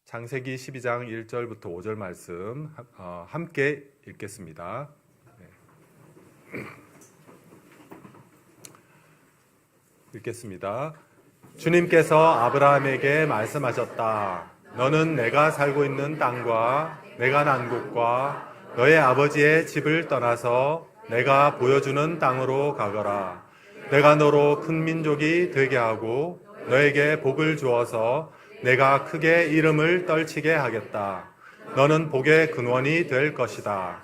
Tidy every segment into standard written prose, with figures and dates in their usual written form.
창세기 12장 1절부터 5절 말씀 함께 읽겠습니다. 읽겠습니다. 주님께서 아브라함에게 말씀하셨다. 너는 내가 살고 있는 땅과 내가 난 곳과 너의 아버지의 집을 떠나서 내가 보여주는 땅으로 가거라. 내가 너로 큰 민족이 되게 하고 너에게 복을 주어서 내가 크게 이름을 떨치게 하겠다. 너는 복의 근원이 될 것이다.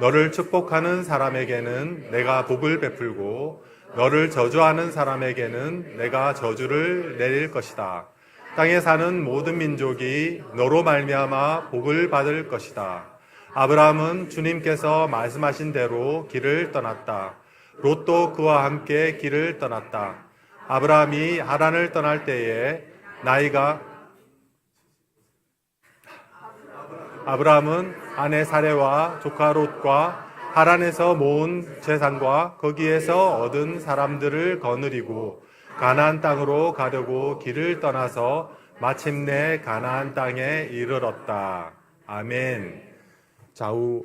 너를 축복하는 사람에게는 내가 복을 베풀고 너를 저주하는 사람에게는 내가 저주를 내릴 것이다. 땅에 사는 모든 민족이 너로 말미암아 복을 받을 것이다. 아브라함은 주님께서 말씀하신 대로 길을 떠났다. 롯도 그와 함께 길을 떠났다. 아브라함이 하란을 떠날 때에 아브라함은 아내 사레와 조카 롯과 하란에서 모은 재산과 거기에서 얻은 사람들을 거느리고 가나안 땅으로 가려고 길을 떠나서 마침내 가나안 땅에 이르렀다. 아멘. 좌우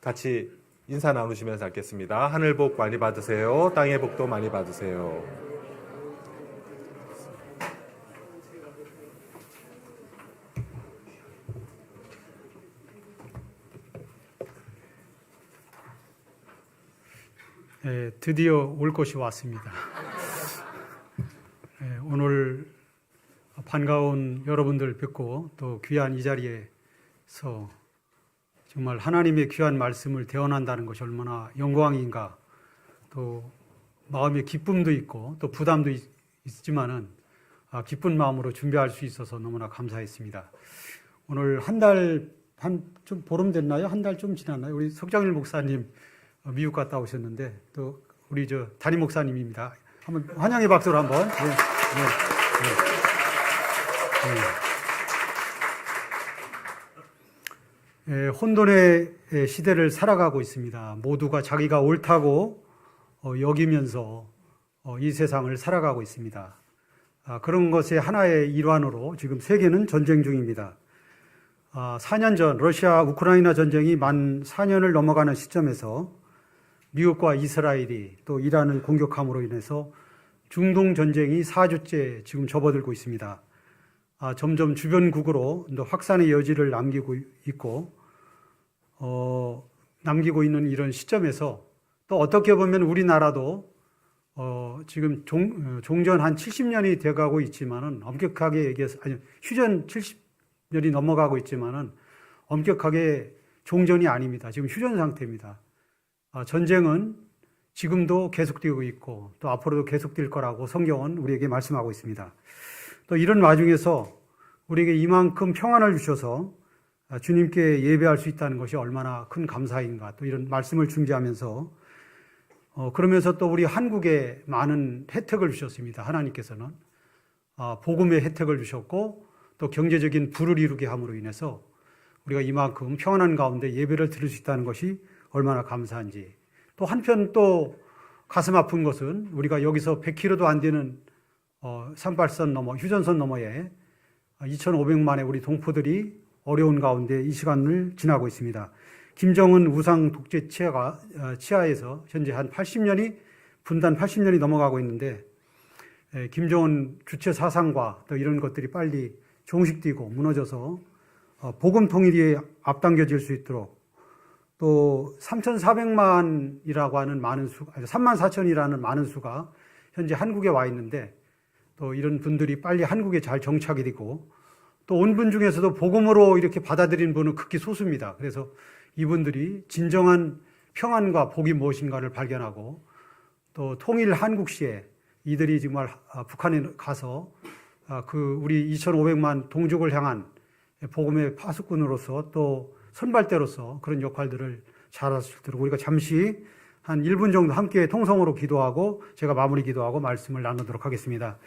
같이 인사 나누시면서 읽겠습니다. 하늘 복 많이 받으세요. 땅의 복도 많이 받으세요. 드디어 올 것이 왔습니다. 오늘 반가운 여러분들 뵙고 또 귀한 이 자리에서 정말 하나님의 귀한 말씀을 대언한다는 것이 얼마나 영광인가. 또 마음의 기쁨도 있고 또 부담도 있지만은 기쁜 마음으로 준비할 수 있어서 너무나 감사했습니다. 오늘 좀 보름 됐나요? 한 달 좀 지났나요? 우리 석장일 목사님 미국 갔다 오셨는데 또 우리 담임 목사님입니다. 한번 환영의 박수로 한번. 혼돈의 시대를 살아가고 있습니다. 모두가 자기가 옳다고 여기면서 이 세상을 살아가고 있습니다. 그런 것의 하나의 일환으로 지금 세계는 전쟁 중입니다. 4년 전 러시아 우크라이나 전쟁이 만 4년을 넘어가는 시점에서 미국과 이스라엘이 또 이란을 공격함으로 인해서 중동 전쟁이 4주째 지금 접어들고 있습니다. 점점 주변국으로 확산의 여지를 남기고 있는 이런 시점에서 또 어떻게 보면 우리나라도 지금 종전 한 70년이 돼가고 있지만은 엄격하게 얘기해서 휴전 70년이 넘어가고 있지만은 엄격하게 종전이 아닙니다. 지금 휴전 상태입니다. 전쟁은 지금도 계속되고 있고 또 앞으로도 계속될 거라고 성경은 우리에게 말씀하고 있습니다. 또 이런 와중에서 우리에게 이만큼 평안을 주셔서 주님께 예배할 수 있다는 것이 얼마나 큰 감사인가. 또 이런 말씀을 준비하면서 그러면서 또 우리 한국에 많은 혜택을 주셨습니다. 하나님께서는 복음의 혜택을 주셨고 또 경제적인 부를 이루게 함으로 인해서 우리가 이만큼 평안한 가운데 예배를 드릴 수 있다는 것이 얼마나 감사한지. 또 한편 또 가슴 아픈 것은 우리가 여기서 100km도 안 되는 38선 넘어 휴전선 너머에 2,500만의 우리 동포들이 어려운 가운데 이 시간을 지나고 있습니다. 김정은 우상 독재 치하에서 현재 한 80년이 분단 80년이 넘어가고 있는데 김정은 주체 사상과 또 이런 것들이 빨리 종식되고 무너져서 복음 통일이 앞당겨질 수 있도록 또 3,400만이라고 하는 많은 수, 34,000이라는 많은 수가 현재 한국에 와 있는데 또 이런 분들이 빨리 한국에 잘 정착이 되고 또 온 분 중에서도 복음으로 이렇게 받아들인 분은 극히 소수입니다. 그래서 이분들이 진정한 평안과 복이 무엇인가를 발견하고 또 통일 한국 시에 이들이 정말 북한에 가서 우리 2,500만 동족을 향한 복음의 파수꾼으로서 또 선발대로서 그런 역할들을 잘할 수 있도록 우리가 잠시 한 1분 정도 함께 통성으로 기도하고 제가 마무리 기도하고 말씀을 나누도록 하겠습니다.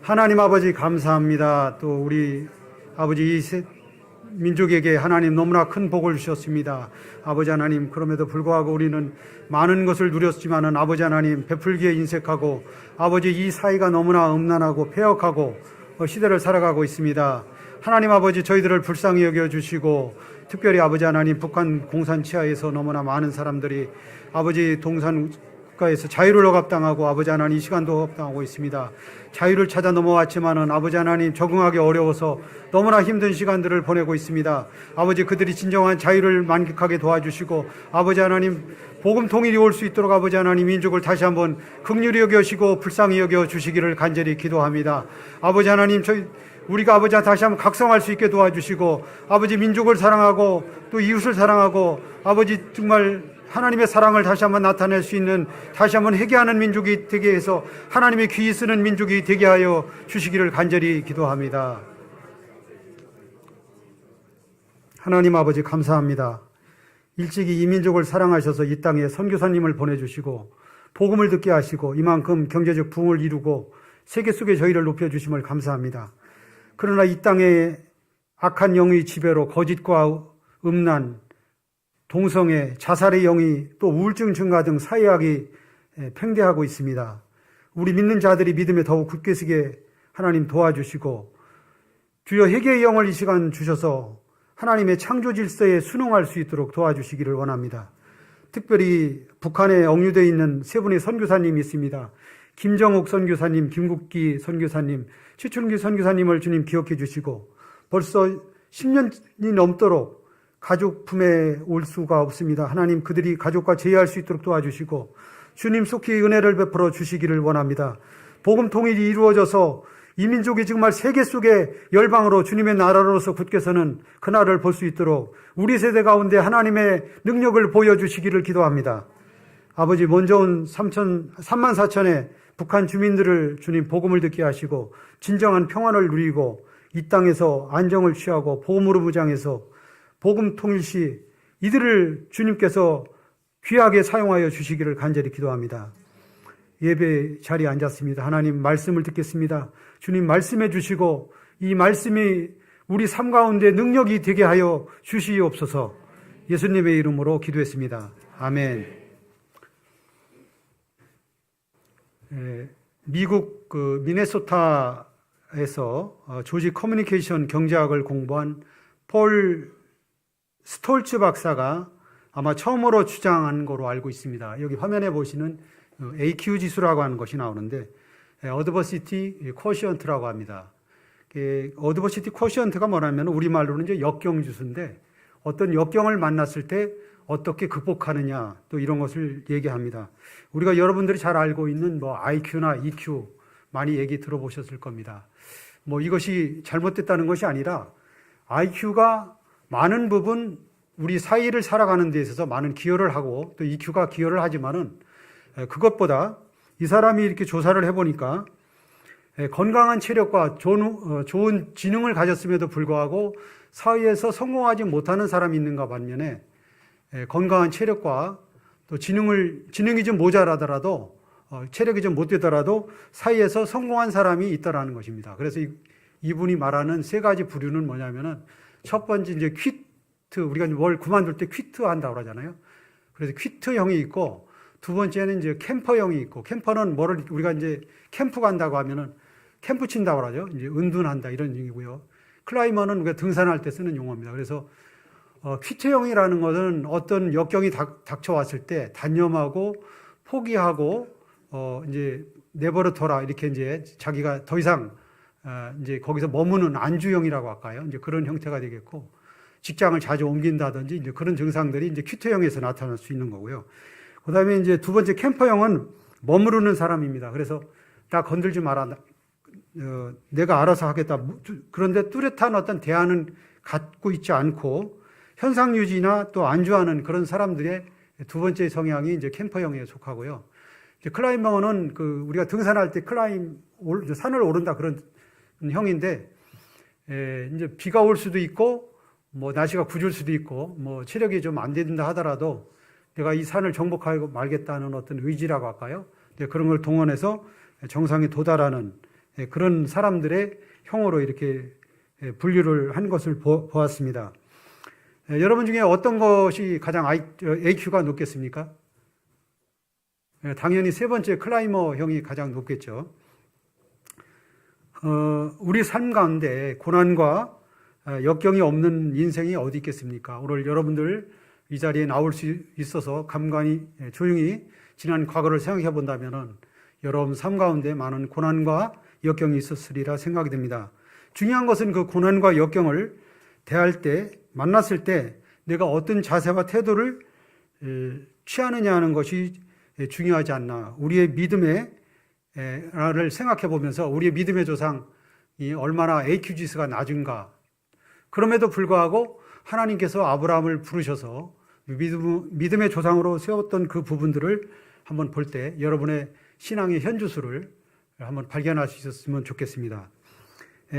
하나님 아버지 감사합니다. 또 우리 아버지 이 민족에게 하나님 너무나 큰 복을 주셨습니다. 아버지 하나님 그럼에도 불구하고 우리는 많은 것을 누렸지만은 아버지 하나님 베풀기에 인색하고 아버지 이 사이가 너무나 음란하고 폐역하고 시대를 살아가고 있습니다. 하나님 아버지 저희들을 불쌍히 여겨주시고 특별히 아버지 하나님 북한 공산 치하에서 너무나 많은 사람들이 아버지 동산 국가에서 자유를 억압당하고 아버지 하나님 이 시간도 억압당하고 있습니다. 자유를 찾아 넘어왔지만은 아버지 하나님 적응하기 어려워서 너무나 힘든 시간들을 보내고 있습니다. 아버지 그들이 진정한 자유를 만끽하게 도와주시고 아버지 하나님 복음 통일이 올 수 있도록 아버지 하나님 민족을 다시 한번 긍휼히 여겨시고 불쌍히 여겨 주시기를 간절히 기도합니다. 아버지 하나님 우리가 아버지 다시 한번 각성할 수 있게 도와주시고 아버지 민족을 사랑하고 또 이웃을 사랑하고 아버지 정말 하나님의 사랑을 다시 한번 나타낼 수 있는 다시 한번 회개하는 민족이 되게 해서 하나님의 귀히 쓰는 민족이 되게 하여 주시기를 간절히 기도합니다. 하나님 아버지 감사합니다. 일찍이 이 민족을 사랑하셔서 이 땅에 선교사님을 보내주시고 복음을 듣게 하시고 이만큼 경제적 부흥을 이루고 세계 속에 저희를 높여주심을 감사합니다. 그러나 이 땅에 악한 영의 지배로 거짓과 음란, 동성애, 자살의 영이 또 우울증 증가 등 사회학이 팽배하고 있습니다. 우리 믿는 자들이 믿음에 더욱 굳게 서게 하나님 도와주시고 주여 회개의 영을 이 시간 주셔서 하나님의 창조 질서에 순응할 수 있도록 도와주시기를 원합니다. 특별히 북한에 억류되어 있는 세 분의 선교사님이 있습니다. 김정욱 선교사님, 김국기 선교사님, 최춘기 선교사님을 주님 기억해 주시고 벌써 10년이 넘도록 가족 품에 올 수가 없습니다. 하나님 그들이 가족과 재회할 수 있도록 도와주시고 주님 속히 은혜를 베풀어 주시기를 원합니다. 복음 통일이 이루어져서 이 민족이 정말 세계 속의 열방으로 주님의 나라로서 굳게 서는 그날을 볼 수 있도록 우리 세대 가운데 하나님의 능력을 보여주시기를 기도합니다. 아버지 먼저 온 3만 4천의 북한 주민들을 주님 복음을 듣게 하시고 진정한 평안을 누리고 이 땅에서 안정을 취하고 보험으로 무장해서 복음 통일 시 이들을 주님께서 귀하게 사용하여 주시기를 간절히 기도합니다. 예배 자리에 앉았습니다. 하나님 말씀을 듣겠습니다. 주님 말씀해 주시고 이 말씀이 우리 삶 가운데 능력이 되게 하여 주시옵소서. 예수님의 이름으로 기도했습니다. 아멘. 미국 미네소타에서 조직 커뮤니케이션 경제학을 공부한 폴 스톨츠 박사가 아마 처음으로 주장한 거로 알고 있습니다. 여기 화면에 보시는 AQ 지수라고 하는 것이 나오는데 어드버시티 쿼시언트라고 합니다. 어드버시티 쿼시언트가 뭐냐면 우리말로는 이제 역경 지수인데 어떤 역경을 만났을 때 어떻게 극복하느냐 또 이런 것을 얘기합니다. 우리가 여러분들이 잘 알고 있는 IQ나 EQ 많이 얘기 들어보셨을 겁니다. 이것이 잘못됐다는 것이 아니라 IQ가 많은 부분 우리 사회를 살아가는 데 있어서 많은 기여를 하고 또 EQ가 기여를 하지만은 그것보다 이 사람이 이렇게 조사를 해보니까 건강한 체력과 좋은 지능을 가졌음에도 불구하고 사회에서 성공하지 못하는 사람이 있는가 반면에 건강한 체력과 또 지능이 좀 모자라더라도 체력이 좀 못 되더라도 사회에서 성공한 사람이 있다라는 것입니다. 그래서 이분이 말하는 세 가지 부류는 뭐냐면은 첫 번째 이제 퀴트, 우리가 뭘 그만둘 때 퀴트 한다고 그러잖아요. 그래서 퀴트형이 있고 두 번째는 이제 캠퍼형이 있고 캠퍼는 뭐를 우리가 이제 캠프 간다고 하면은 캠프 친다고 그러죠. 이제 은둔한다 이런 얘기고요. 클라이머는 우리가 등산할 때 쓰는 용어입니다. 그래서 퀴트형이라는 것은 어떤 역경이 닥쳐왔을 때 단념하고 포기하고 이제 내버려둬라 이렇게 이제 자기가 더 이상 이제 거기서 머무는 안주형이라고 할까요? 이제 그런 형태가 되겠고 직장을 자주 옮긴다든지 이제 그런 증상들이 이제 퀴트형에서 나타날 수 있는 거고요. 그다음에 이제 두 번째 캠퍼형은 머무르는 사람입니다. 그래서 나 건들지 마라. 내가 알아서 하겠다. 그런데 뚜렷한 어떤 대안은 갖고 있지 않고 현상 유지나 또 안주하는 그런 사람들의 두 번째 성향이 이제 캠퍼형에 속하고요. 이제 클라이머는 우리가 등산할 때 산을 오른다 그런 형인데 이제 비가 올 수도 있고 날씨가 궂을 수도 있고 체력이 좀 안 된다 하더라도 내가 이 산을 정복하고 말겠다는 어떤 의지라고 할까요? 그런 걸 동원해서 정상에 도달하는 그런 사람들의 형으로 이렇게 분류를 한 것을 보았습니다. 여러분 중에 어떤 것이 가장 AQ가 높겠습니까? 당연히 세 번째 클라이머형이 가장 높겠죠. 우리 삶 가운데 고난과 역경이 없는 인생이 어디 있겠습니까? 오늘 여러분들 이 자리에 나올 수 있어서 간간히 조용히 지난 과거를 생각해 본다면은 여러분 삶 가운데 많은 고난과 역경이 있었으리라 생각이 됩니다. 중요한 것은 그 고난과 역경을 대할 때, 만났을 때 내가 어떤 자세와 태도를 취하느냐 하는 것이 중요하지 않나. 우리의 믿음의 를 생각해 보면서 우리의 믿음의 조상이 얼마나 AQ 지수가 낮은가. 그럼에도 불구하고 하나님께서 아브라함을 부르셔서 믿음의 조상으로 세웠던 그 부분들을 한번 볼 때 여러분의 신앙의 현주소를 한번 발견할 수 있었으면 좋겠습니다.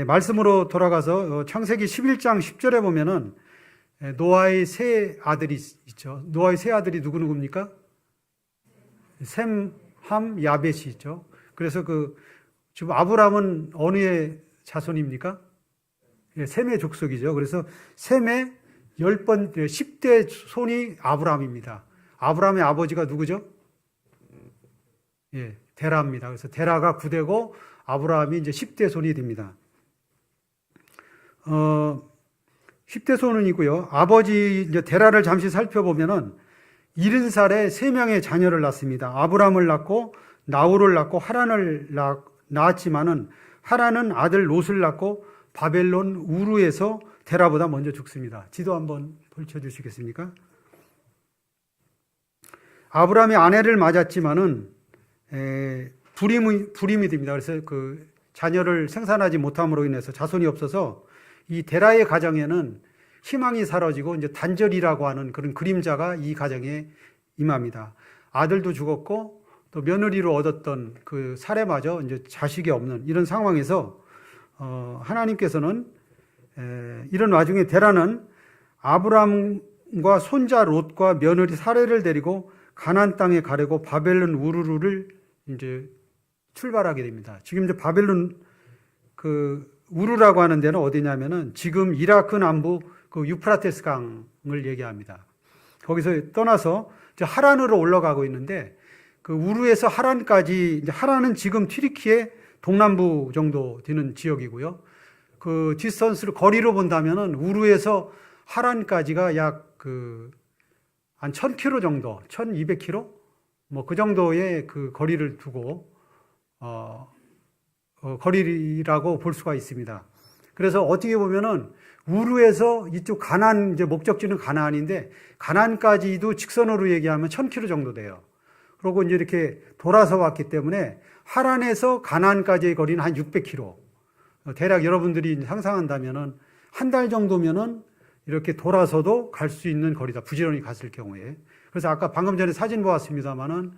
말씀으로 돌아가서 창세기 11장 10절에 보면은 노아의 세 아들이 있죠. 노아의 세 아들이 누구입니까? 셈, 함, 야벳이 있죠. 그래서 지금 아브라함은 어느의 자손입니까? 셈의 족속이죠. 그래서 셈의 10대 손이 아브라함입니다. 아브라함의 아버지가 누구죠? 데라입니다. 그래서 데라가 9대고 아브라함이 이제 10대 손이 됩니다. 10대 손은이고요. 아버지 이제 데라를 잠시 살펴보면은 70살에 3명의 자녀를 낳습니다. 아브라함을 낳고 나홀을 낳고 하란을 낳았지만은 하란은 아들 롯을 낳고 바벨론 우르에서 데라보다 먼저 죽습니다. 지도 한번 펼쳐주시겠습니까? 아브라함이 아내를 맞았지만은 불임이 됩니다. 그래서 그 자녀를 생산하지 못함으로 인해서 자손이 없어서 이 데라의 가정에는 희망이 사라지고 이제 단절이라고 하는 그런 그림자가 이 가정에 임합니다. 아들도 죽었고 또 며느리로 얻었던 그 사례마저 이제 자식이 없는 이런 상황에서 하나님께서는 이런 와중에 데라는 아브람과 손자 롯과 며느리 사례를 데리고 가나안 땅에 가려고 바벨론 우르를 이제 출발하게 됩니다. 지금 이제 바벨론 우르라고 하는 데는 어디냐면은 지금 이라크 남부 그 유프라테스 강을 얘기합니다. 거기서 떠나서 이제 하란으로 올라가고 있는데 그 우르에서 하란까지, 이제 하란은 지금 튀르키의 동남부 정도 되는 지역이고요. 그 디스턴스를 거리로 본다면은 우르에서 하란까지가 약 한 1000km 정도, 1200km? 뭐 그 정도의 그 거리를 두고, 거리라고 볼 수가 있습니다. 그래서 어떻게 보면은 우르에서 이쪽 가나안, 이제 목적지는 가나안인데 가나안까지도 직선으로 얘기하면 1000km 정도 돼요. 그리고 이제 이렇게 돌아서 왔기 때문에 하란에서 가나안까지의 거리는 한 600km. 대략 여러분들이 상상한다면은 한 달 정도면은 이렇게 돌아서도 갈 수 있는 거리다. 부지런히 갔을 경우에. 그래서 아까 방금 전에 사진 보았습니다만은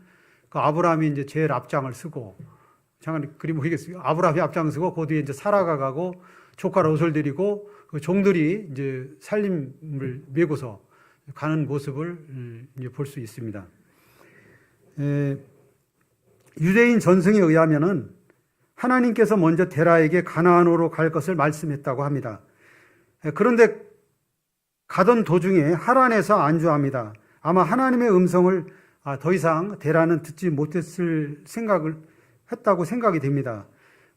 그 아브라함이 이제 제일 앞장을 쓰고, 잠깐 그림 보이겠습니까? 아브라함이 앞장 쓰고 그 뒤에 이제 사라가 가고 조카 롯을 데리고 그 종들이 이제 살림을 메고서 가는 모습을 이제 볼 수 있습니다. 유대인 전승에 의하면은 하나님께서 먼저 데라에게 가나안으로 갈 것을 말씀했다고 합니다. 그런데 가던 도중에 하란에서 안주합니다. 아마 하나님의 음성을 더 이상 데라는 듣지 못했을 생각을 했다고 생각이 됩니다.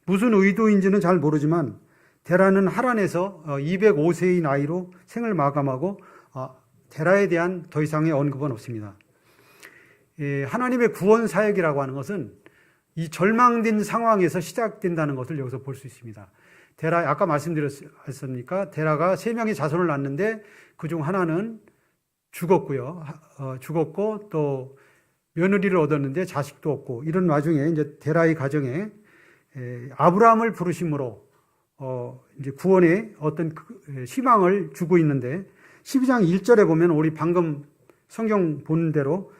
무슨 의도인지는 잘 모르지만 데라는 하란에서 205세의 나이로 생을 마감하고 데라에 대한 더 이상의 언급은 없습니다. 하나님의 구원 사역이라고 하는 것은 이 절망된 상황에서 시작된다는 것을 여기서 볼 수 있습니다. 데라, 아까 말씀드렸습니까? 데라가 3명의 자손을 낳았는데 그중 하나는 죽었고요. 죽었고 또 며느리를 얻었는데 자식도 없고, 이런 와중에 이제 데라의 가정에 아브라함을 부르심으로 이제 구원의 어떤 희망을 주고 있는데 12장 1절에 보면 우리 방금 성경 본 대로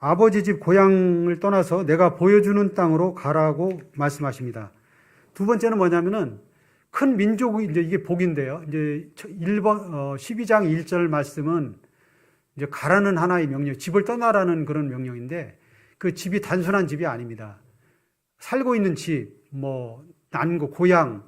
아버지 집 고향을 떠나서 내가 보여주는 땅으로 가라고 말씀하십니다. 두 번째는 뭐냐면은 큰 민족이 이제 이게 복인데요. 이제 12장 1절 말씀은 이제 가라는 하나의 명령, 집을 떠나라는 그런 명령인데 그 집이 단순한 집이 아닙니다. 살고 있는 집, 뭐 난고, 고향,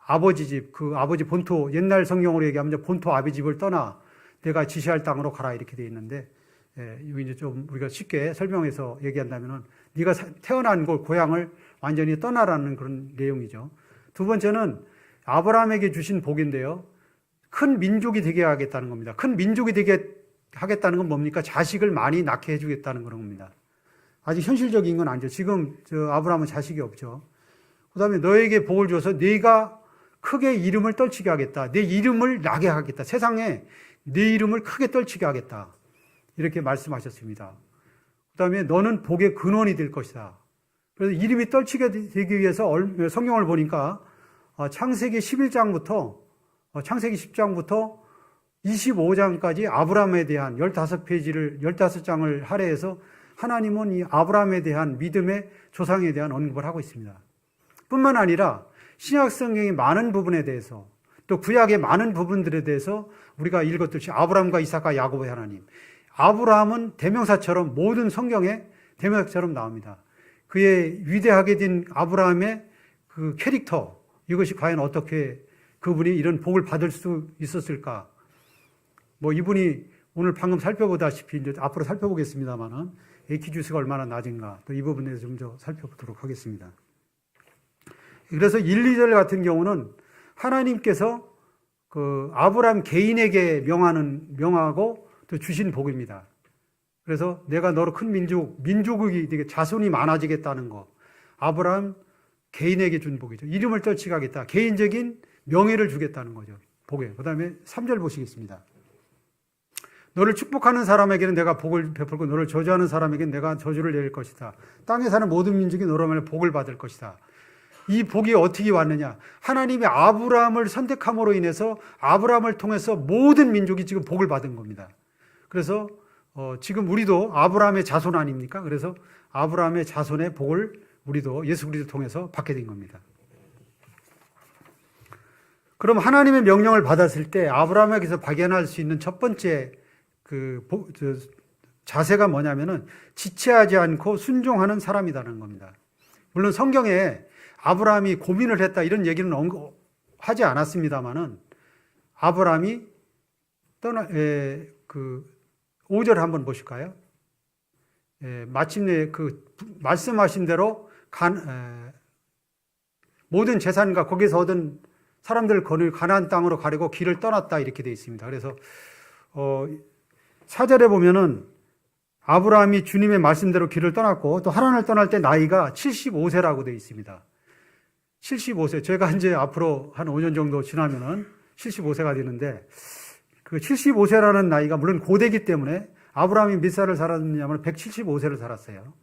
아버지 집, 그 아버지 본토, 옛날 성경으로 얘기하면 본토 아비 집을 떠나 내가 지시할 땅으로 가라 이렇게 되어 있는데, 여기 이제 좀 우리가 쉽게 설명해서 얘기한다면은 네가 태어난 곳, 고향을 완전히 떠나라는 그런 내용이죠. 두 번째는 아브라함에게 주신 복인데요. 큰 민족이 되게 하겠다는 겁니다. 큰 민족이 되게 하겠다는 건 뭡니까? 자식을 많이 낳게 해주겠다는 그런 겁니다. 아직 현실적인 건 아니죠. 지금 아브라함은 자식이 없죠. 그 다음에 너에게 복을 줘서 네가 크게 이름을 떨치게 하겠다. 내 이름을 나게 하겠다. 세상에 내 이름을 크게 떨치게 하겠다. 이렇게 말씀하셨습니다. 그 다음에 너는 복의 근원이 될 것이다. 그래서 이름이 떨치게 되기 위해서 성경을 보니까 창세기 11장부터 창세기 10장부터 25장까지 아브라함에 대한 15장을 할애해서 하나님은 이 아브라함에 대한 믿음의 조상에 대한 언급을 하고 있습니다. 뿐만 아니라 신약 성경의 많은 부분에 대해서 또 구약의 많은 부분들에 대해서 우리가 읽었듯이 아브라함과 이삭과 야곱의 하나님, 아브라함은 대명사처럼 모든 성경에 대명사처럼 나옵니다. 그의 위대하게 된 아브라함의 그 캐릭터, 이것이 과연 어떻게 그분이 이런 복을 받을 수 있었을까? 이분이 오늘 방금 살펴보다시피 이제 앞으로 살펴보겠습니다만은 에키주스가 얼마나 낮은가 또 이 부분에서 좀 더 살펴보도록 하겠습니다. 그래서 1, 2절 같은 경우는 하나님께서 그 아브라함 개인에게 명하고 또 주신 복입니다. 그래서 내가 너로 큰 민족이 되게 자손이 많아지겠다는 거. 아브라함 개인에게 준 복이죠. 이름을 떨치게 하겠다. 개인적인 명예를 주겠다는 거죠. 복에. 그 다음에 3절 보시겠습니다. 너를 축복하는 사람에게는 내가 복을 베풀고 너를 저주하는 사람에게는 내가 저주를 내릴 것이다. 땅에 사는 모든 민족이 너로 말하여 복을 받을 것이다. 이 복이 어떻게 왔느냐? 하나님이 아브라함을 선택함으로 인해서 아브라함을 통해서 모든 민족이 지금 복을 받은 겁니다. 그래서 지금 우리도 아브라함의 자손 아닙니까? 그래서 아브라함의 자손의 복을 우리도 예수 그리스도를 통해서 받게 된 겁니다. 그럼 하나님의 명령을 받았을 때 아브라함에게서 발견할 수 있는 첫 번째 자세가 뭐냐면은 지체하지 않고 순종하는 사람이라는 겁니다. 물론 성경에 아브라함이 고민을 했다 이런 얘기는 하지 않았습니다만은 아브라함이 5절 한번 보실까요? 마침내 말씀하신 대로 모든 재산과 거기서 얻은 사람들 거늘 가나안 땅으로 가려고 길을 떠났다 이렇게 되어 있습니다. 그래서 4절에 보면은 아브라함이 주님의 말씀대로 길을 떠났고 또 하란을 떠날 때 나이가 75세라고 되어 있습니다. 75세. 제가 이제 앞으로 한 5년 정도 지나면은 75세가 되는데 그 75세라는 나이가 물론 고대이기 때문에 아브라함이 몇 살을 살았냐면 175세를 살았어요.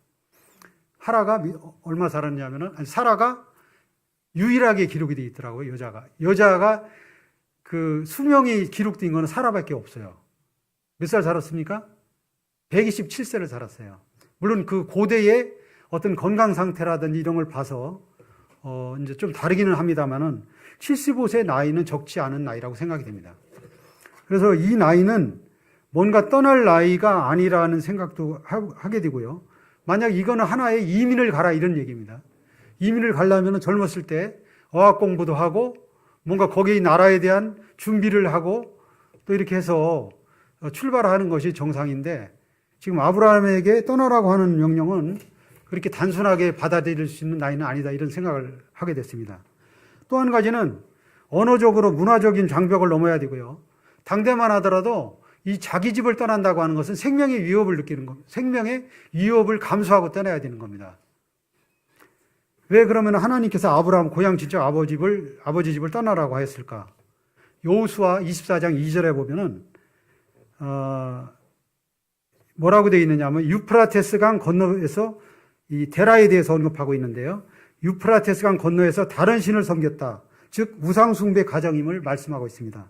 하라가 얼마 살았냐면은 사라가 유일하게 기록이 되어 있더라고요. 여자가 그 수명이 기록된 거는 사라밖에 없어요. 몇 살 살았습니까? 127세를 살았어요. 물론 그 고대의 어떤 건강 상태라든지 이런 걸 봐서 이제 좀 다르기는 합니다만은 75세 나이는 적지 않은 나이라고 생각이 됩니다. 그래서 이 나이는 뭔가 떠날 나이가 아니라는 생각도 하게 되고요. 만약 이거는 하나의 이민을 가라 이런 얘기입니다. 이민을 가려면 젊었을 때 어학 공부도 하고 뭔가 거기 나라에 대한 준비를 하고 또 이렇게 해서 출발하는 것이 정상인데 지금 아브라함에게 떠나라고 하는 명령은 그렇게 단순하게 받아들일 수 있는 나이는 아니다 이런 생각을 하게 됐습니다. 또 한 가지는 언어적으로 문화적인 장벽을 넘어야 되고요. 당대만 하더라도 이 자기 집을 떠난다고 하는 것은 생명의 위협을 느끼는 겁니다. 생명의 위협을 감수하고 떠나야 되는 겁니다. 왜 그러면 하나님께서 아브라함 고향 친척 아버지 집을 떠나라고 했을까? 여호수아 24장 2절에 보면은 뭐라고 되어 있느냐 하면 유프라테스 강 건너에서 이 데라에 대해서 언급하고 있는데요. 유프라테스 강 건너에서 다른 신을 섬겼다. 즉 우상 숭배 가정임을 말씀하고 있습니다.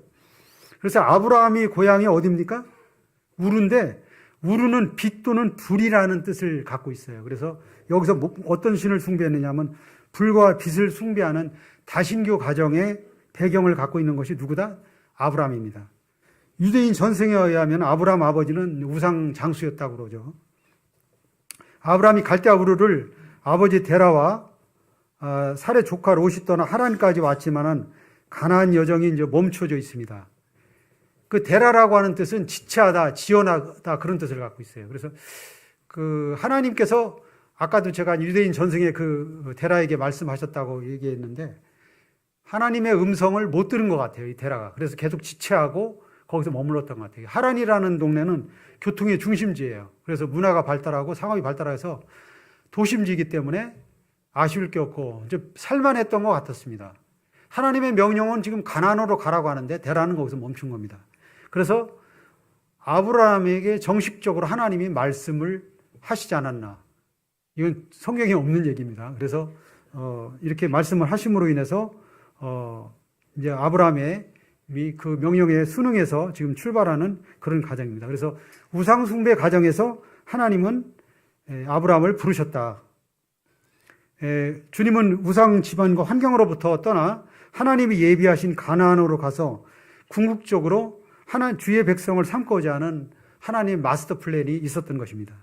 그래서 아브라함이 고향이 어디입니까? 우르인데 우르는 빛 또는 불이라는 뜻을 갖고 있어요. 그래서 여기서 어떤 신을 숭배했느냐 하면 불과 빛을 숭배하는 다신교 가정의 배경을 갖고 있는 것이 누구다? 아브라함입니다. 유대인 전승에 의하면 아브라함 아버지는 우상 장수였다고 그러죠. 아브라함이 갈대아 우르를 아버지 데라와 살의 조카 롯이 떠나 하란까지 왔지만은 가나안 여정이 이제 멈춰져 있습니다. 그 데라라고 하는 뜻은 지체하다, 지연하다 그런 뜻을 갖고 있어요. 그래서 그 하나님께서 아까도 제가 유대인 전승의 그 데라에게 말씀하셨다고 얘기했는데 하나님의 음성을 못 들은 것 같아요, 이 데라가. 그래서 계속 지체하고 거기서 머물렀던 것 같아요. 하란이라는 동네는 교통의 중심지예요. 그래서 문화가 발달하고 상업이 발달해서 도심지이기 때문에 아쉬울 게 없고 이제 살만했던 것 같았습니다. 하나님의 명령은 지금 가나안으로 가라고 하는데 데라는 거기서 멈춘 겁니다. 그래서 아브라함에게 정식적으로 하나님이 말씀을 하시지 않았나. 이건 성경에 없는 얘기입니다. 그래서 이렇게 말씀을 하심으로 인해서 이제 아브라함의 그 명령에 순응해서 지금 출발하는 그런 가정입니다. 그래서 우상 숭배 가정에서 하나님은 아브라함을 부르셨다. 주님은 우상 집안과 환경으로부터 떠나 하나님이 예비하신 가나안으로 가서 궁극적으로 주의 백성을 삼고자 하는 하나님의 마스터 플랜이 있었던 것입니다.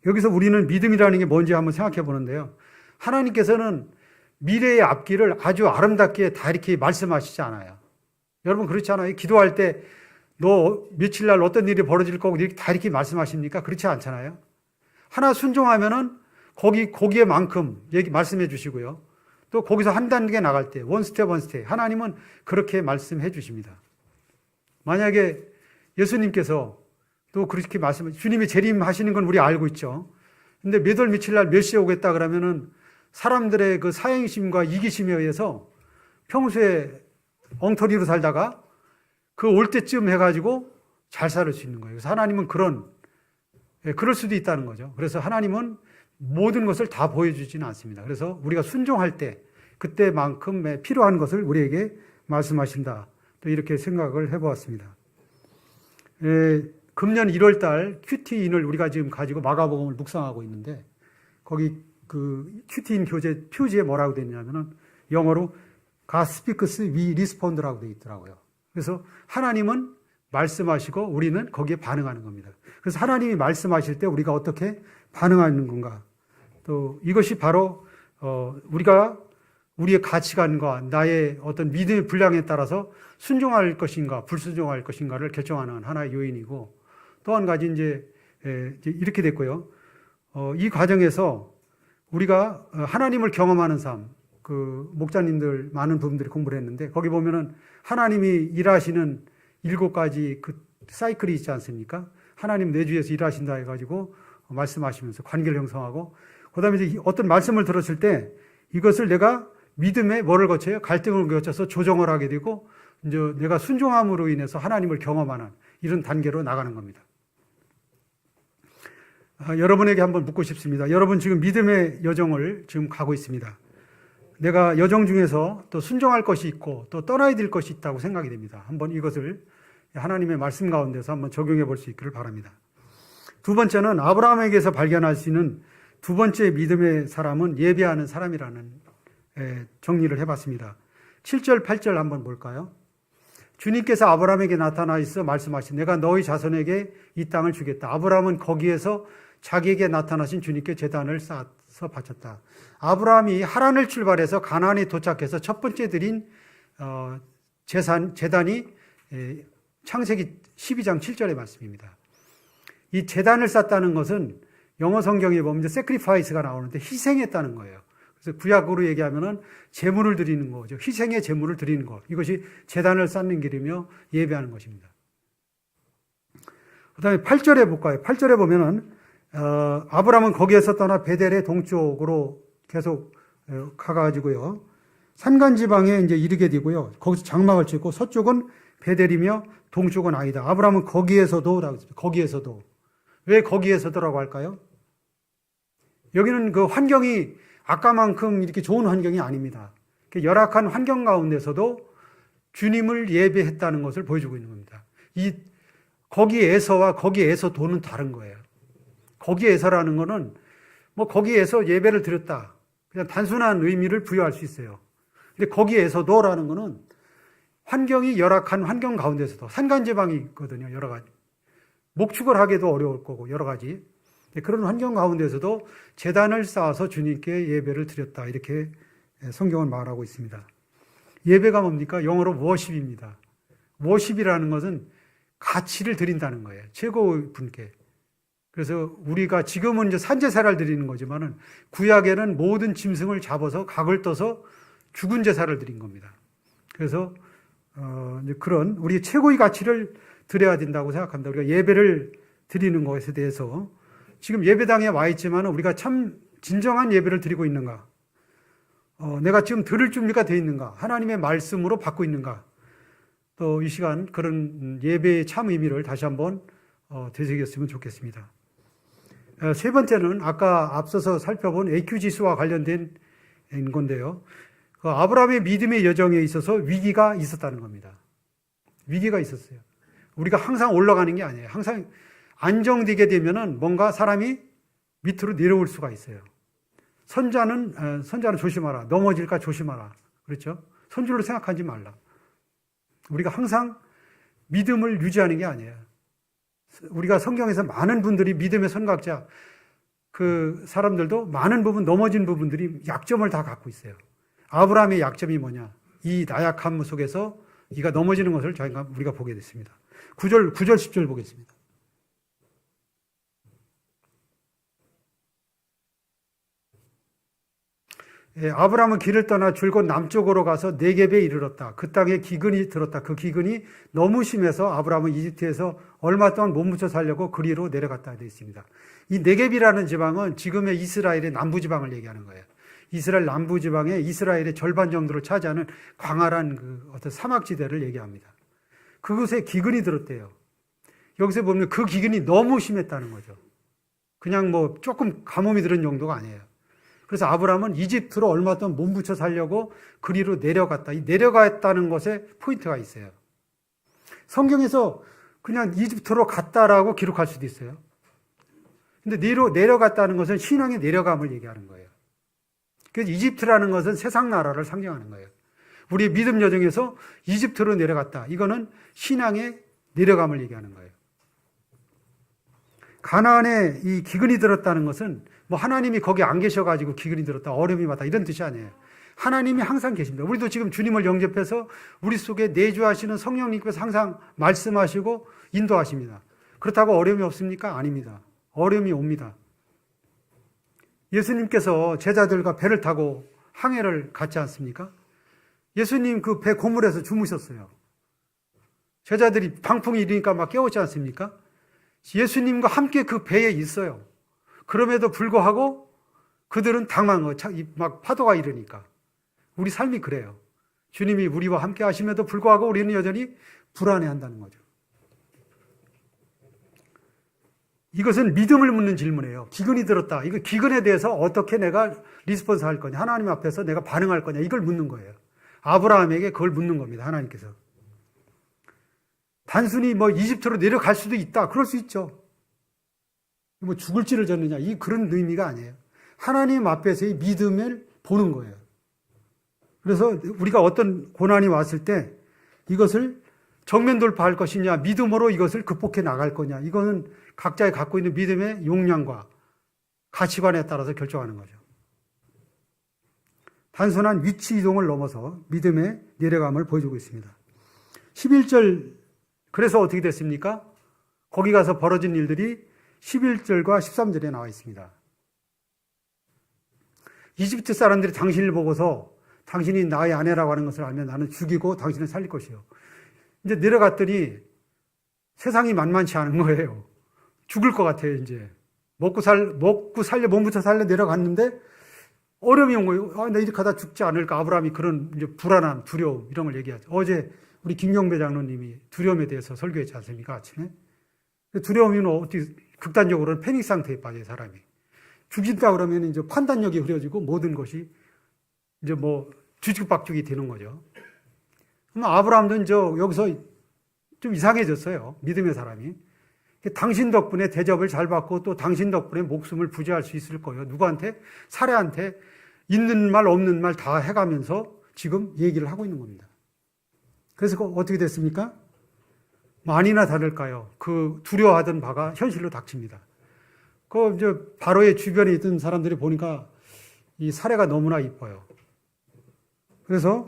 여기서 우리는 믿음이라는 게 뭔지 한번 생각해 보는데요. 하나님께서는 미래의 앞길을 아주 아름답게 다 이렇게 말씀하시지 않아요. 여러분 그렇지 않아요? 기도할 때 너 며칠 날 어떤 일이 벌어질 거고 이렇게 다 이렇게 말씀하십니까? 그렇지 않잖아요. 하나 순종하면은 거기에만큼 말씀해 주시고요. 또 거기서 한 단계 나갈 때 원 스텝 하나님은 그렇게 말씀해 주십니다. 만약에 예수님께서 또 그렇게 주님이 재림하시는 건 우리 알고 있죠. 근데 몇 월 며칠 날 몇 시에 오겠다 그러면은 사람들의 그 사행심과 이기심에 의해서 평소에 엉터리로 살다가 그 올 때쯤 해가지고 잘 살 수 있는 거예요. 그래서 하나님은 그럴 수도 있다는 거죠. 그래서 하나님은 모든 것을 다 보여주지는 않습니다. 그래서 우리가 순종할 때 그때만큼 필요한 것을 우리에게 말씀하신다. 또 이렇게 생각을 해보았습니다. 금년 1월 달 큐티인을 우리가 지금 가지고 마가복음을 묵상하고 있는데 거기 그 큐티인 표지에 뭐라고 되어 있냐면은 영어로 God speaks, we respond라고 되어 있더라고요. 그래서 하나님은 말씀하시고 우리는 거기에 반응하는 겁니다. 그래서 하나님이 말씀하실 때 우리가 어떻게 반응하는 건가? 또 이것이 바로 우리가 우리의 가치관과 나의 어떤 믿음의 분량에 따라서 순종할 것인가 불순종할 것인가를 결정하는 하나의 요인이고 또 한 가지 이제 이렇게 됐고요. 이 과정에서 우리가 하나님을 경험하는 삶, 그 목자님들 많은 부분들이 공부를 했는데 거기 보면은 하나님이 일하시는 7가지 그 사이클이 있지 않습니까? 하나님 내 주에서 일하신다 해가지고 말씀하시면서 관계를 형성하고 그다음에 이제 어떤 말씀을 들었을 때 이것을 내가 믿음에 뭐를 거쳐요? 갈등을 거쳐서 조정을 하게 되고 이제 내가 순종함으로 인해서 하나님을 경험하는 이런 단계로 나가는 겁니다. 여러분에게 한번 묻고 싶습니다. 여러분 지금 믿음의 여정을 지금 가고 있습니다. 내가 여정 중에서 또 순종할 것이 있고 또 떠나야 될 것이 있다고 생각이 됩니다. 한번 이것을 하나님의 말씀 가운데서 한번 적용해 볼 수 있기를 바랍니다. 두 번째는 아브라함에게서 발견할 수 있는 두 번째 믿음의 사람은 예배하는 사람이라는 정리를 해봤습니다. 7절, 8절 한번 볼까요? 주님께서 아브라함에게 나타나 있어 말씀하신 내가 너희 자손에게 이 땅을 주겠다. 아브라함은 거기에서 자기에게 나타나신 주님께 제단을 쌓아서 바쳤다. 아브라함이 하란을 출발해서 가나안에 도착해서 첫 번째 드린 제단이 창세기 12장 7절의 말씀입니다. 이 제단을 쌓았다는 것은 영어 성경에 보면 sacrifice가 나오는데 희생했다는 거예요. 그래서 구약으로 얘기하면은 제물을 드리는 거죠. 희생의 제물을 드리는 것. 이것이 제단을 쌓는 길이며 예배하는 것입니다. 그 다음에 8절에 볼까요? 8절에 보면은, 아브라함은 거기에서 떠나 베델의 동쪽으로 계속 가가지고요. 산간지방에 이제 이르게 되고요. 거기서 장막을 짓고 서쪽은 베델이며 동쪽은 아이다. 아브라함은 거기에서도. 왜 거기에서도라고 할까요? 여기는 그 환경이 아까만큼 이렇게 좋은 환경이 아닙니다. 열악한 환경 가운데서도 주님을 예배했다는 것을 보여주고 있는 겁니다. 거기에서와 거기에서도는 다른 거예요. 거기에서라는 거는 뭐 거기에서 예배를 드렸다. 그냥 단순한 의미를 부여할 수 있어요. 근데 거기에서도라는 거는 환경이 열악한 환경 가운데서도 산간지방이 있거든요. 여러 가지. 목축을 하기도 어려울 거고 여러 가지. 그런 환경 가운데서도 제단을 쌓아서 주님께 예배를 드렸다. 이렇게 성경은 말하고 있습니다. 예배가 뭡니까? 영어로 워십입니다. 워십이라는 것은 가치를 드린다는 거예요. 최고의 분께. 그래서 우리가 지금은 이제 산제사를 드리는 거지만은 구약에는 모든 짐승을 잡아서 각을 떠서 죽은 제사를 드린 겁니다. 그래서 이제 그런 우리 최고의 가치를 드려야 된다고 생각합니다. 우리가 예배를 드리는 것에 대해서 지금 예배당에 와 있지만 우리가 참 진정한 예배를 드리고 있는가? 내가 지금 들을 준비가 되어 있는가? 하나님의 말씀으로 받고 있는가? 또 이 시간 그런 예배의 참 의미를 다시 한번 되새겼으면 좋겠습니다. 세 번째는 아까 앞서서 살펴본 AQ 지수와 관련된 건데요. 아브라함의 믿음의 여정에 있어서 위기가 있었다는 겁니다. 위기가 있었어요. 우리가 항상 올라가는 게 아니에요. 항상 안정되게 되면은 뭔가 사람이 밑으로 내려올 수가 있어요. 선자는 조심하라. 넘어질까 조심하라. 그렇죠? 선줄로 생각하지 말라. 우리가 항상 믿음을 유지하는 게 아니에요. 우리가 성경에서 많은 분들이 믿음의 선각자, 그 사람들도 많은 부분, 넘어진 부분들이 약점을 다 갖고 있어요. 아브라함의 약점이 뭐냐? 이 나약함 속에서 이가 넘어지는 것을 우리가 보게 됐습니다. 9절, 10절 보겠습니다. 아브라함은 길을 떠나 줄곧 남쪽으로 가서 네겝에 이르렀다. 그 땅에 기근이 들었다. 그 기근이 너무 심해서 아브라함은 이집트에서 얼마 동안 몸부쳐 살려고 그리로 내려갔다 되어 있습니다. 이 네겝이라는 지방은 지금의 이스라엘의 남부지방을 얘기하는 거예요. 이스라엘 남부지방에 이스라엘의 절반 정도를 차지하는 광활한 그 어떤 사막지대를 얘기합니다. 그곳에 기근이 들었대요. 여기서 보면 그 기근이 너무 심했다는 거죠. 그냥 뭐 조금 가뭄이 들은 정도가 아니에요. 그래서 아브라함은 이집트로 얼마 동안 몸부쳐 살려고 그리로 내려갔다. 이 내려갔다는 것에 포인트가 있어요. 성경에서 그냥 이집트로 갔다라고 기록할 수도 있어요. 근데 내려갔다는 것은 신앙의 내려감을 얘기하는 거예요. 그래서 이집트라는 것은 세상 나라를 상징하는 거예요. 우리의 믿음 여정에서 이집트로 내려갔다. 이거는 신앙의 내려감을 얘기하는 거예요. 가나안에 이 기근이 들었다는 것은 뭐 하나님이 거기 안 계셔가지고 기근이 들었다, 어려움이 왔다 이런 뜻이 아니에요. 하나님이 항상 계십니다. 우리도 지금 주님을 영접해서 우리 속에 내주하시는 성령님께서 항상 말씀하시고 인도하십니다. 그렇다고 어려움이 없습니까? 아닙니다. 어려움이 옵니다. 예수님께서 제자들과 배를 타고 항해를 갔지 않습니까? 예수님 그 배 고물에서 주무셨어요. 제자들이 방풍이 일으니까 막 깨웠지 않습니까? 예수님과 함께 그 배에 있어요. 그럼에도 불구하고 그들은 당황한 거예요. 막 파도가 일으니까. 우리 삶이 그래요. 주님이 우리와 함께 하심에도 불구하고 우리는 여전히 불안해한다는 거죠. 이것은 믿음을 묻는 질문이에요. 기근이 들었다. 이거 기근에 대해서 어떻게 내가 리스폰스 할 거냐. 하나님 앞에서 내가 반응할 거냐. 이걸 묻는 거예요. 아브라함에게 그걸 묻는 겁니다. 하나님께서. 단순히 뭐 이집트로 내려갈 수도 있다. 그럴 수 있죠. 뭐 죽을지를 졌느냐. 그런 의미가 아니에요. 하나님 앞에서의 믿음을 보는 거예요. 그래서 우리가 어떤 고난이 왔을 때 이것을 정면 돌파할 것이냐, 믿음으로 이것을 극복해 나갈 거냐. 이거는 각자의 갖고 있는 믿음의 용량과 가치관에 따라서 결정하는 거죠. 단순한 위치 이동을 넘어서 믿음의 내려감을 보여주고 있습니다. 11절, 그래서 어떻게 됐습니까? 거기 가서 벌어진 일들이 11절과 13절에 나와 있습니다. 이집트 사람들이 당신을 보고서 당신이 나의 아내라고 하는 것을 알면 나는 죽이고 당신을 살릴 것이요. 이제 내려갔더니 세상이 만만치 않은 거예요. 죽을 것 같아요, 이제. 먹고 살려, 몸부터 살려 내려갔는데 어려움이 온 거예요. 나 이렇게 하다 죽지 않을까. 아브라함이 그런 이제 불안함, 두려움, 이런 걸 얘기하죠. 어제 우리 김경배 장로님이 두려움에 대해서 설교했지 않습니까, 아침에? 두려움이면 어떻게, 극단적으로는 패닉 상태에 빠져요, 사람이. 죽인다 그러면 이제 판단력이 흐려지고 모든 것이 이제 뭐 뒤죽박죽이 되는 거죠. 그럼 아브라함도 이제 여기서 좀 이상해졌어요. 믿음의 사람이. 당신 덕분에 대접을 잘 받고 또 당신 덕분에 목숨을 부지할 수 있을 거예요. 누구한테? 사례한테 있는 말 없는 말 다 해가면서 지금 얘기를 하고 있는 겁니다. 그래서 어떻게 됐습니까? 아니나 다를까요? 그 두려워하던 바가 현실로 닥칩니다. 그 이제 바로의 주변에 있던 사람들이 보니까 이 사례가 너무나 이뻐요. 그래서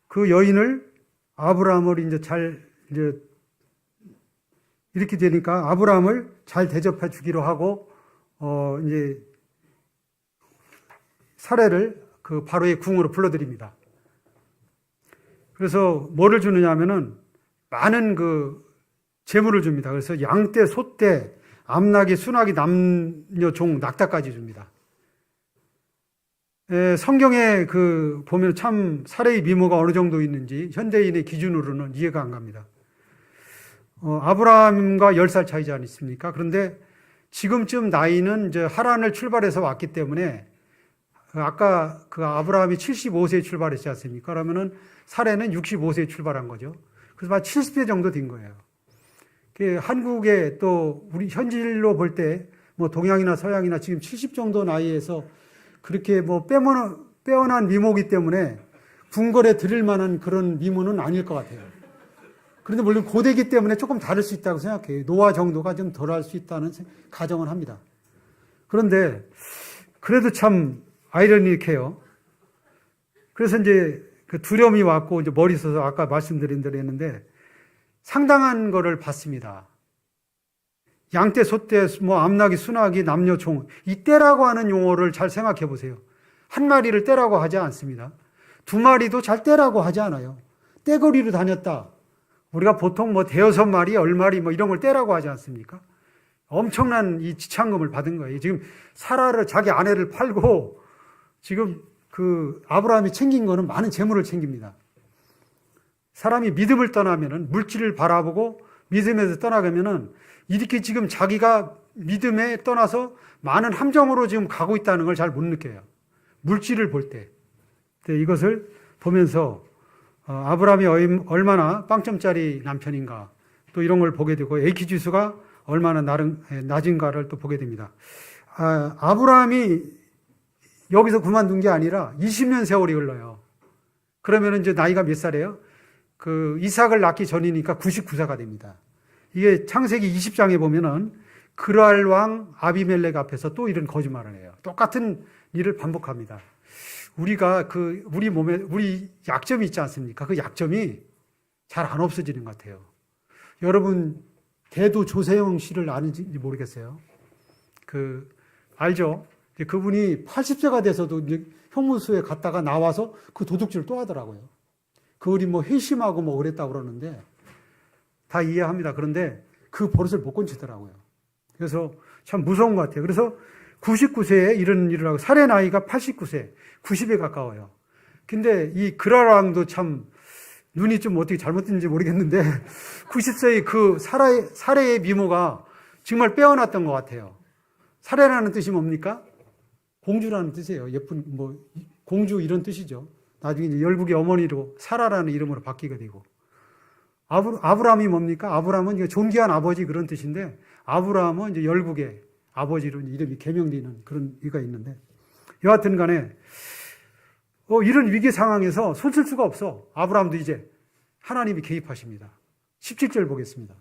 그 여인을 아브라함을 이제 이렇게 되니까 아브라함을 잘 대접해 주기로 하고 이제 사례를 그 바로의 궁으로 불러들입니다. 그래서 뭐를 주느냐 하면은 많은 그 재물을 줍니다. 그래서 양떼, 소떼, 암나귀, 순나귀, 남녀, 종, 낙타까지 줍니다. 성경에 그 보면 참 살해의 미모가 어느 정도 있는지 현대인의 기준으로는 이해가 안 갑니다. 아브라함과 10살 차이지 않습니까? 그런데 지금쯤 나이는 이제 하란을 출발해서 왔기 때문에 아까 그 아브라함이 75세에 출발했지 않습니까? 그러면은 사례는 65세에 출발한 거죠. 그래서 한 70세 정도 된 거예요. 한국에 또 우리 현실로 볼 때 뭐 동양이나 서양이나 지금 70 정도 나이에서 그렇게 뭐 빼어난 미모이기 때문에 궁궐에 드릴 만한 그런 미모는 아닐 것 같아요. 그런데 물론 고대이기 때문에 조금 다를 수 있다고 생각해요. 노화 정도가 좀 덜할 수 있다는 가정을 합니다. 그런데 그래도 참 아이러니해요. 그래서 이제 그 두려움이 왔고 이제 머리 써서 아까 말씀드린 대로 했는데 상당한 거를 받습니다. 양떼, 소떼, 뭐 암나귀, 순나귀, 남녀, 종. 이 떼라고 하는 용어를 잘 생각해 보세요. 한 마리를 떼라고 하지 않습니다. 두 마리도 잘 떼라고 하지 않아요. 떼거리로 다녔다. 우리가 보통 뭐 대여섯 마리, 얼마리 뭐 이런 걸 떼라고 하지 않습니까? 엄청난 이 지참금을 받은 거예요. 지금 사라를 자기 아내를 팔고 지금 그 아브라함이 챙긴 거는 많은 재물을 챙깁니다. 사람이 믿음을 떠나면은 물질을 바라보고 믿음에서 떠나가면은 이렇게 지금 자기가 믿음에 떠나서 많은 함정으로 지금 가고 있다는 걸 잘 못 느껴요. 물질을 볼 때. 이것을 보면서 아브라함이 얼마나 빵점짜리 남편인가 또 이런 걸 보게 되고 AQ 지수가 얼마나 낮은가를 또 보게 됩니다. 아브라함이 여기서 그만둔 게 아니라 20년 세월이 흘러요. 그러면 이제 나이가 몇 살이에요? 그 이삭을 낳기 전이니까 99세가 됩니다. 이게 창세기 20장에 보면은 그랄 왕 아비멜렉 앞에서 또 이런 거짓말을 해요. 똑같은 일을 반복합니다. 우리가 우리 몸에 우리 약점이 있지 않습니까? 그 약점이 잘 안 없어지는 것 같아요. 여러분 대도 조세영 씨를 아는지 모르겠어요. 알죠? 그분이 80세가 돼서도 이제 형무소에 갔다가 나와서 그 도둑질을 또 하더라고요. 그분이 뭐 회심하고 뭐 그랬다고 그러는데 다 이해합니다. 그런데 그 버릇을 못 건치더라고요. 그래서 참 무서운 것 같아요. 그래서 99세에 이런 일을 하고 살해 나이가 89세, 90에 가까워요. 근데 이 그랄 왕도 참 눈이 좀 어떻게 잘못된지 모르겠는데 90세의 그 살해의 미모가 정말 빼어났던 것 같아요. 살해라는 뜻이 뭡니까? 공주라는 뜻이에요. 예쁜 뭐 공주 이런 뜻이죠. 나중에 이제 열국의 어머니로 사라라는 이름으로 바뀌게 되고 아브라함이 뭡니까? 아브라함은 존귀한 아버지 그런 뜻인데 아브라함은 이제 열국의 아버지로 이름이 개명되는 그런 의미가 있는데 여하튼 간에 이런 위기 상황에서 손 쓸 수가 없어. 아브라함도 이제 하나님이 개입하십니다. 17절 보겠습니다.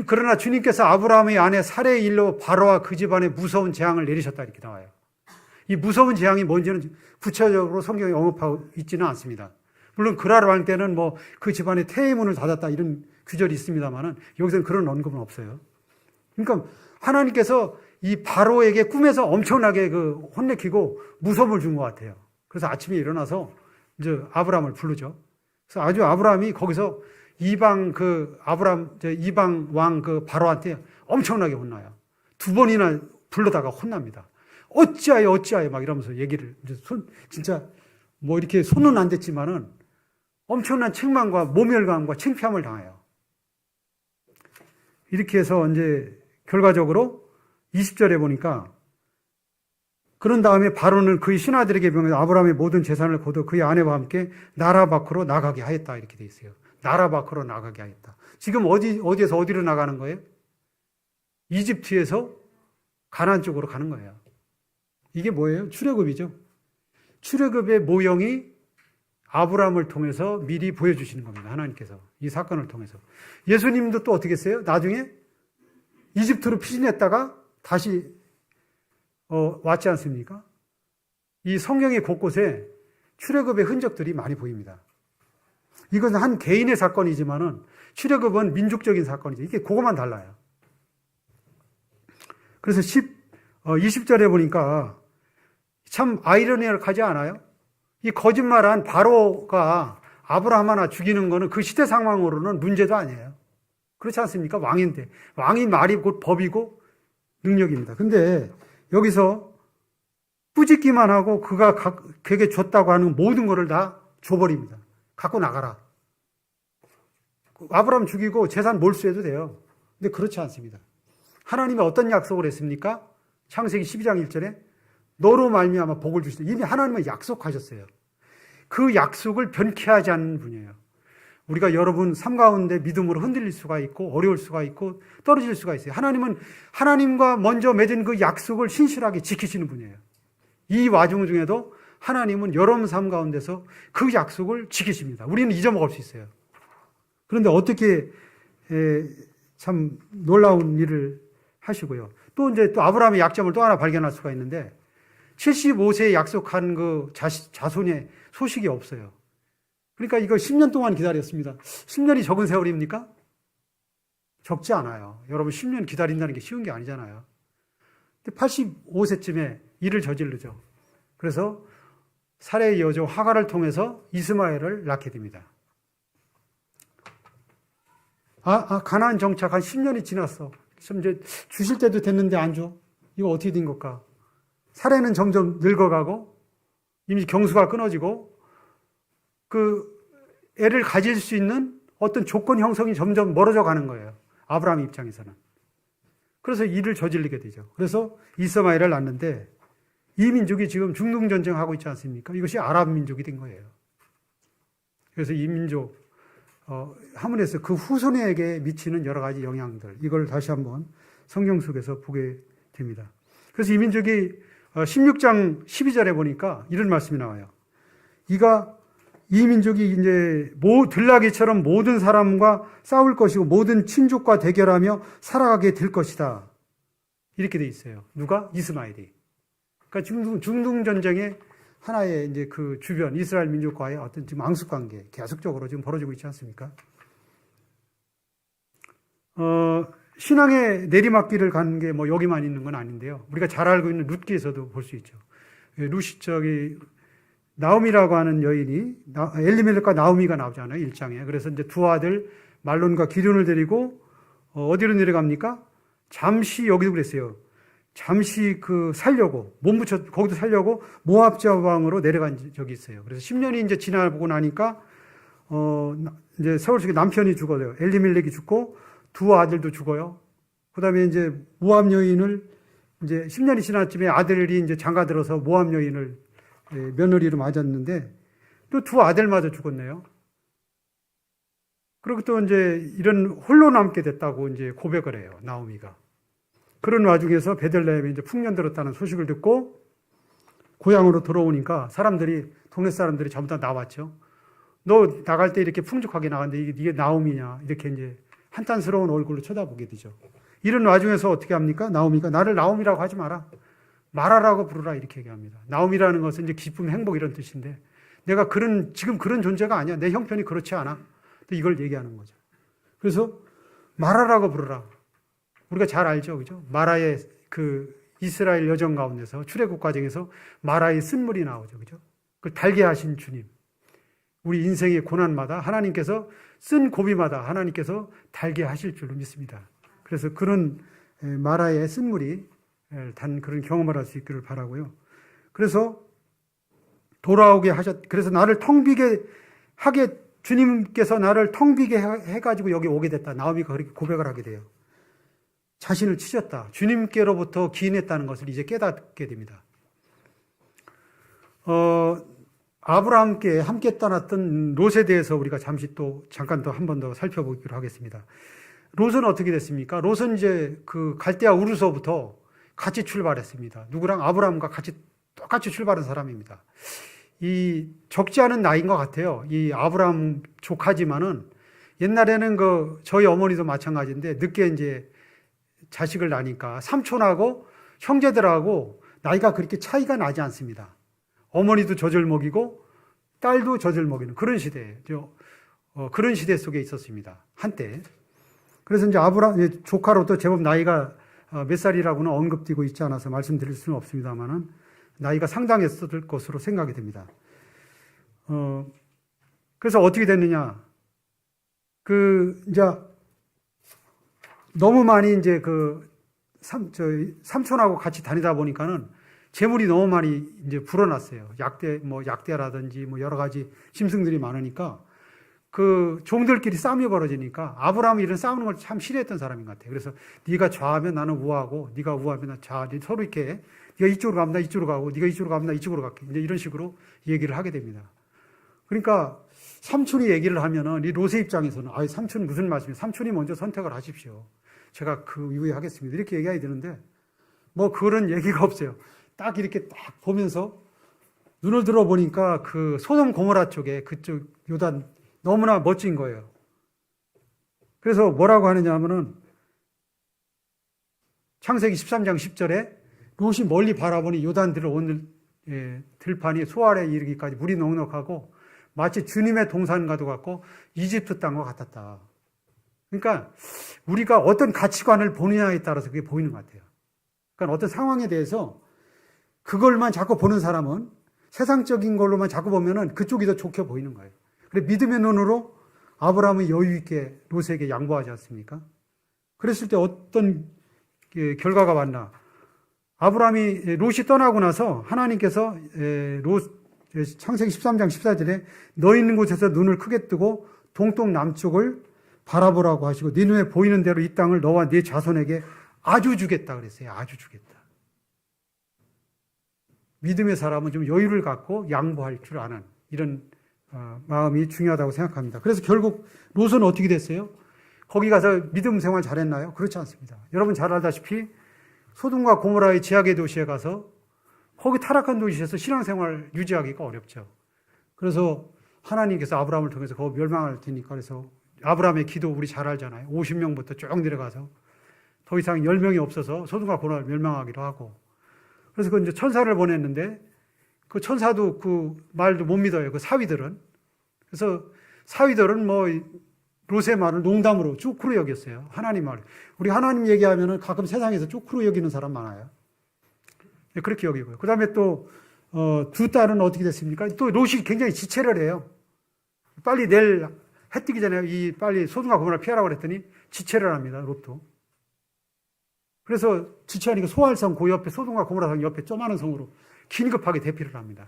그러나 주님께서 아브라함의 아내 사레의 일로 바로와 그 집안에 무서운 재앙을 내리셨다 이렇게 나와요. 이 무서운 재앙이 뭔지는 구체적으로 성경에 언급하고 있지는 않습니다. 물론 그랄 왕 때는 뭐 그 집안에 태의 문을 닫았다 이런 규절이 있습니다만은 여기서는 그런 언급은 없어요. 그러니까 하나님께서 이 바로에게 꿈에서 엄청나게 혼내키고 무서움을 준 것 같아요. 그래서 아침에 일어나서 이제 아브라함을 부르죠. 그래서 아주 아브라함이 거기서 이방 왕 바로한테 엄청나게 혼나요. 두 번이나 불러다가 혼납니다. 어찌하여 막 이러면서 얘기를 진짜 뭐 이렇게 손은 안 댔지만은 엄청난 책망과 모멸감과 창피함을 당해요. 이렇게 해서 이제 결과적으로 20절에 보니까 그런 다음에 바로는 그의 신하들에게 명해서 아브라함의 모든 재산을 거둬 그의 아내와 함께 나라 밖으로 나가게 하였다 이렇게 돼 있어요. 나라 밖으로 나가게 하였다. 지금 어디에서 어디로 나가는 거예요? 이집트에서 가나안 쪽으로 가는 거예요. 이게 뭐예요? 출애굽이죠. 출애굽의 모형이 아브라함을 통해서 미리 보여주시는 겁니다. 하나님께서 이 사건을 통해서. 예수님도 또 어떻게 했어요? 나중에 이집트로 피신했다가 다시 왔지 않습니까? 이 성경의 곳곳에 출애굽의 흔적들이 많이 보입니다. 이것은 한 개인의 사건이지만은 출애굽은 민족적인 사건이죠. 이게 그것만 달라요. 그래서 20절에 보니까 참 아이러니하지 않아요? 이 거짓말한 바로가 아브라함 하나 죽이는 거는 그 시대 상황으로는 문제도 아니에요. 그렇지 않습니까? 왕인데. 왕이 말이 곧 법이고 능력입니다. 근데 여기서 꾸짖기만 하고 그가 그에게 줬다고 하는 모든 것을 다 줘버립니다. 갖고 나가라. 아브라함 죽이고 재산 몰수해도 돼요. 근데 그렇지 않습니다. 하나님이 어떤 약속을 했습니까? 창세기 12장 1절에 너로 말미암아 복을 주시다. 이미 하나님은 약속하셨어요. 그 약속을 변케하지 않는 분이에요. 우리가 여러분 삶 가운데 믿음으로 흔들릴 수가 있고 어려울 수가 있고 떨어질 수가 있어요. 하나님은 하나님과 먼저 맺은 그 약속을 신실하게 지키시는 분이에요. 이 와중 중에도 하나님은 여러분 삶 가운데서 그 약속을 지키십니다. 우리는 잊어먹을 수 있어요. 그런데 어떻게 참 놀라운 일을 하시고요. 또 이제 또 아브라함의 약점을 또 하나 발견할 수가 있는데 75세에 약속한 그 자손의 소식이 없어요. 그러니까 이거 10년 동안 기다렸습니다. 10년이 적은 세월입니까? 적지 않아요. 여러분 10년 기다린다는 게 쉬운 게 아니잖아요. 근데 85세쯤에 일을 저지르죠. 그래서 사레의 여종 하갈을 통해서 이스마엘을 낳게 됩니다. 가나안 정착 한 10년이 지났어. 이제 주실 때도 됐는데 안 줘. 이거 어떻게 된 걸까? 사례는 점점 늙어가고 이미 경수가 끊어지고 그 애를 가질 수 있는 어떤 조건 형성이 점점 멀어져 가는 거예요. 아브라함 입장에서는. 그래서 일을 저지르게 되죠. 그래서 이스마엘을 낳는데 이 민족이 지금 중동전쟁하고 있지 않습니까? 이것이 아랍 민족이 된 거예요. 그래서 이 민족 하물에서 그 후손에게 미치는 여러 가지 영향들, 이걸 다시 한번 성경 속에서 보게 됩니다. 그래서 이 민족이 16장 12절에 보니까 이런 말씀이 나와요. 이 민족이 이제 들나귀처럼 모든 사람과 싸울 것이고 모든 친족과 대결하며 살아가게 될 것이다. 이렇게 돼 있어요. 누가? 이스마엘이. 그러니까 중동 전쟁의 하나의 이제 그 주변 이스라엘 민족과의 어떤 지금 앙숙 관계 계속적으로 지금 벌어지고 있지 않습니까? 신앙의 내리막길을 가는 게 뭐 여기만 있는 건 아닌데요. 우리가 잘 알고 있는 룻기에서도 볼 수 있죠. 룻이 나오미라고 하는 여인이 엘리멜렉과 나오미가 나오잖아요. 1장에. 그래서 이제 두 아들 말론과 기럐을 데리고 어디로 내려갑니까? 잠시 여기도 그랬어요. 잠시 살려고 거기도 살려고 모압 지방으로 내려간 적이 있어요. 그래서 10년이 이제 지나고 나니까 이제 세월 속에 남편이 죽어요. 엘리멜렉이 죽고 두 아들도 죽어요. 그다음에 이제 모압 여인을 이제 10년이 지난 쯤에 아들이 이제 장가들어서 모압 여인을 며느리로 맞았는데 또 두 아들마저 죽었네요. 그리고 또 이제 이런 홀로 남게 됐다고 이제 고백을 해요. 나오미가. 그런 와중에서 베들레헴에 이제 풍년 들었다는 소식을 듣고 고향으로 돌아오니까 동네 사람들이 전부 다 나왔죠. 너 나갈 때 이렇게 풍족하게 나갔는데 이게 나오미냐? 이렇게 이제 한탄스러운 얼굴로 쳐다보게 되죠. 이런 와중에서 어떻게 합니까? 나오미가 나를 나오미라고 하지 마라. 마라라고 부르라 이렇게 얘기합니다. 나오미라는 것은 이제 기쁨, 행복 이런 뜻인데 내가 지금 그런 존재가 아니야. 내 형편이 그렇지 않아. 또 이걸 얘기하는 거죠. 그래서 마라라고 부르라. 우리가 잘 알죠. 그죠? 마라의 이스라엘 여정 가운데서 출애굽 과정에서 마라의 쓴물이 나오죠. 그죠? 그걸 달게 하신 주님. 우리 인생의 고난마다 하나님께서 쓴 고비마다 하나님께서 달게 하실 줄로 믿습니다. 그래서 그런 마라의 쓴물이 단 그런 경험을 할 수 있기를 바라고요. 그래서 돌아오게 그래서 나를 텅비게 하게 주님께서 나를 텅비게 해가지고 여기 오게 됐다. 나오미가 그렇게 고백을 하게 돼요. 자신을 치셨다. 주님께로부터 기인했다는 것을 이제 깨닫게 됩니다. 아브라함께 함께 떠났던 롯에 대해서 우리가 잠깐 더 한 번 더 살펴보기로 하겠습니다. 롯은 어떻게 됐습니까? 롯은 이제 갈대아 우르서부터 같이 출발했습니다. 누구랑? 아브라함과 똑같이 출발한 사람입니다. 적지 않은 나이인 것 같아요. 이 아브라함 조카지만은 옛날에는 저희 어머니도 마찬가지인데 늦게 이제 자식을 낳으니까 삼촌하고 형제들하고 나이가 그렇게 차이가 나지 않습니다. 어머니도 젖을 먹이고 딸도 젖을 먹이는 그런 시대죠. 그런 시대 속에 있었습니다. 한때. 그래서 이제 아브라함 조카로도 제법 나이가 몇 살이라고는 언급되고 있지 않아서 말씀드릴 수는 없습니다만은 나이가 상당했을 것으로 생각이 됩니다. 그래서 어떻게 됐느냐. 이제, 너무 많이 이제 삼촌하고 같이 다니다 보니까는 재물이 너무 많이 이제 불어났어요. 약대라든지 여러 가지 짐승들이 많으니까 종들끼리 싸움이 벌어지니까 아브라함이 이런 싸우는 걸 참 싫어했던 사람인 것 같아요. 그래서 네가 좌하면 나는 우하고 네가 우하면 나 좌, 서로 이렇게 네가 이쪽으로 가면 나 이쪽으로 가고 네가 이쪽으로 가면 나 이쪽으로 갈게. 이제 이런 식으로 얘기를 하게 됩니다. 그러니까 삼촌이 얘기를 하면은 이 롯의 입장에서는 삼촌 무슨 말씀이에요? 삼촌이 먼저 선택을 하십시오. 제가 그 이후에 하겠습니다. 이렇게 얘기해야 되는데 그런 얘기가 없어요. 딱 이렇게 딱 보면서 눈을 들어 보니까 소돔 고모라 쪽에 그쪽 요단 너무나 멋진 거예요. 그래서 뭐라고 하느냐 하면은 창세기 13장 10절에 롯이 멀리 바라보니 요단 들어오는 들판이 소알에 이르기까지 물이 넉넉하고 마치 주님의 동산과도 같고 이집트 땅과 같았다. 그러니까 우리가 어떤 가치관을 보느냐에 따라서 그게 보이는 것 같아요. 그러니까 어떤 상황에 대해서 그걸만 자꾸 보는 사람은 세상적인 걸로만 자꾸 보면은 그쪽이 더 좋게 보이는 거예요. 그래 믿음의 눈으로 아브라함은 여유 있게 롯에게 양보하지 않습니까? 그랬을 때 어떤 결과가 왔나? 아브라함이 롯이 떠나고 나서 하나님께서 창세기 13장 14절에 너 있는 곳에서 눈을 크게 뜨고 동쪽 남쪽을 바라보라고 하시고 네 눈에 보이는 대로 이 땅을 너와 네 자손에게 아주 주겠다 그랬어요. 아주 주겠다. 믿음의 사람은 좀 여유를 갖고 양보할 줄 아는 이런 마음이 중요하다고 생각합니다. 그래서 결국 롯은 어떻게 됐어요? 거기 가서 믿음 생활 잘했나요? 그렇지 않습니다. 여러분 잘 알다시피 소돔과 고모라의 지하계 도시에 가서 거기 타락한 도시에서 신앙생활 유지하기가 어렵죠. 그래서 하나님께서 아브라함을 통해서 거기 멸망할 테니까 그래서 아브라함의 기도 우리 잘 알잖아요. 50명부터 쭉 내려가서 더 이상 10명이 없어서 소돔과 고모라를 멸망하기로 하고 그래서 이제 천사를 보냈는데 그 천사도 그 말도 못 믿어요. 그 사위들은. 그래서 사위들은 롯의 말을 농담으로 쪼크로 여겼어요. 하나님 말. 우리 하나님 얘기하면은 가끔 세상에서 쪼크로 여기는 사람 많아요. 그렇게 여기고요. 그 다음에 또, 두 딸은 어떻게 됐습니까? 또 롯이 굉장히 지체를 해요. 빨리 내일 해 뜨기 전에 빨리 소돔과 고모라를 피하라고 그랬더니 지체를 합니다. 롯도. 그래서 지체하니까 소알성 그 옆에 소돔과 고모라 성 옆에 조그마한 성으로 긴급하게 대피를 합니다.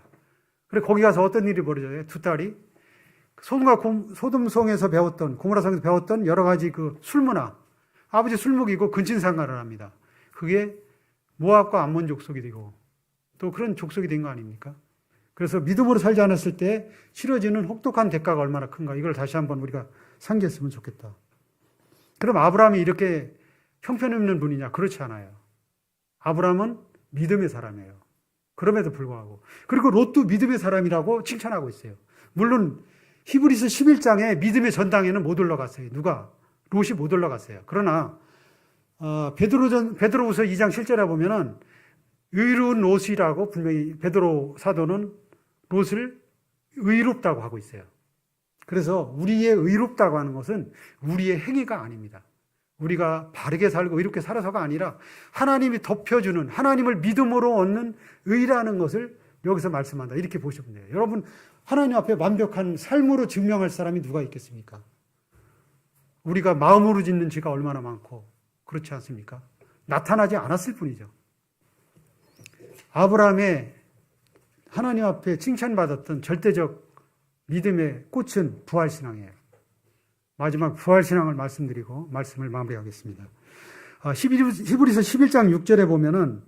그래 거기 가서 어떤 일이 벌어져요? 두 딸이 소돔성에서 배웠던 고모라성에서 배웠던 여러 가지 술문화 아버지 술먹이고 근친상간을 합니다. 그게 모압과 암몬 족속이 되고 또 그런 족속이 된 거 아닙니까? 그래서 믿음으로 살지 않았을 때 치러지는 혹독한 대가가 얼마나 큰가 이걸 다시 한번 우리가 상기했으면 좋겠다. 그럼 아브라함이 이렇게 형편없는 분이냐? 그렇지 않아요. 아브라함은 믿음의 사람이에요. 그럼에도 불구하고. 그리고 롯도 믿음의 사람이라고 칭찬하고 있어요. 물론 히브리서 11장에 믿음의 전당에는 못 올라갔어요. 누가? 롯이 못 올라갔어요. 그러나 베드로후서 2장 7절에 보면은 의로운 롯이라고 분명히 베드로 사도는 롯을 의롭다고 하고 있어요. 그래서 우리의 의롭다고 하는 것은 우리의 행위가 아닙니다. 우리가 바르게 살고 이렇게 살아서가 아니라 하나님이 덮여주는 하나님을 믿음으로 얻는 의라는 것을 여기서 말씀한다. 이렇게 보시면 돼요. 여러분 하나님 앞에 완벽한 삶으로 증명할 사람이 누가 있겠습니까? 우리가 마음으로 짓는 죄가 얼마나 많고 그렇지 않습니까? 나타나지 않았을 뿐이죠. 아브라함의 하나님 앞에 칭찬받았던 절대적 믿음의 꽃은 부활신앙이에요. 마지막 부활신앙을 말씀드리고 말씀을 마무리하겠습니다. 히브리서 11장 6절에 보면은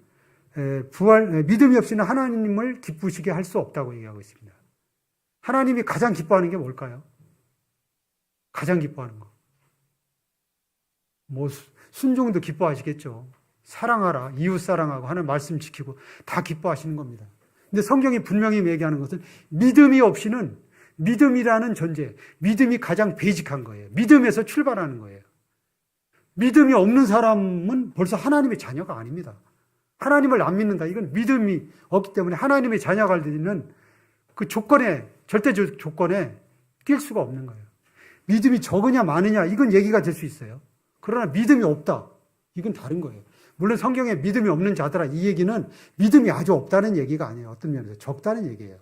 믿음이 없이는 하나님을 기쁘시게 할 수 없다고 얘기하고 있습니다. 하나님이 가장 기뻐하는 게 뭘까요? 가장 기뻐하는 거. 순종도 기뻐하시겠죠. 사랑하라, 이웃 사랑하고 하는 말씀 지키고 다 기뻐하시는 겁니다. 근데 성경이 분명히 얘기하는 것은 믿음이 없이는 믿음이라는 존재, 믿음이 가장 베이직한 거예요. 믿음에서 출발하는 거예요. 믿음이 없는 사람은 벌써 하나님의 자녀가 아닙니다. 하나님을 안 믿는다. 이건 믿음이 없기 때문에 하나님의 자녀가 되는 그 절대적 조건에 낄 수가 없는 거예요. 믿음이 적으냐 많으냐 이건 얘기가 될 수 있어요. 그러나 믿음이 없다. 이건 다른 거예요. 물론 성경에 믿음이 없는 자들아 이 얘기는 믿음이 아주 없다는 얘기가 아니에요. 어떤 면에서 적다는 얘기예요.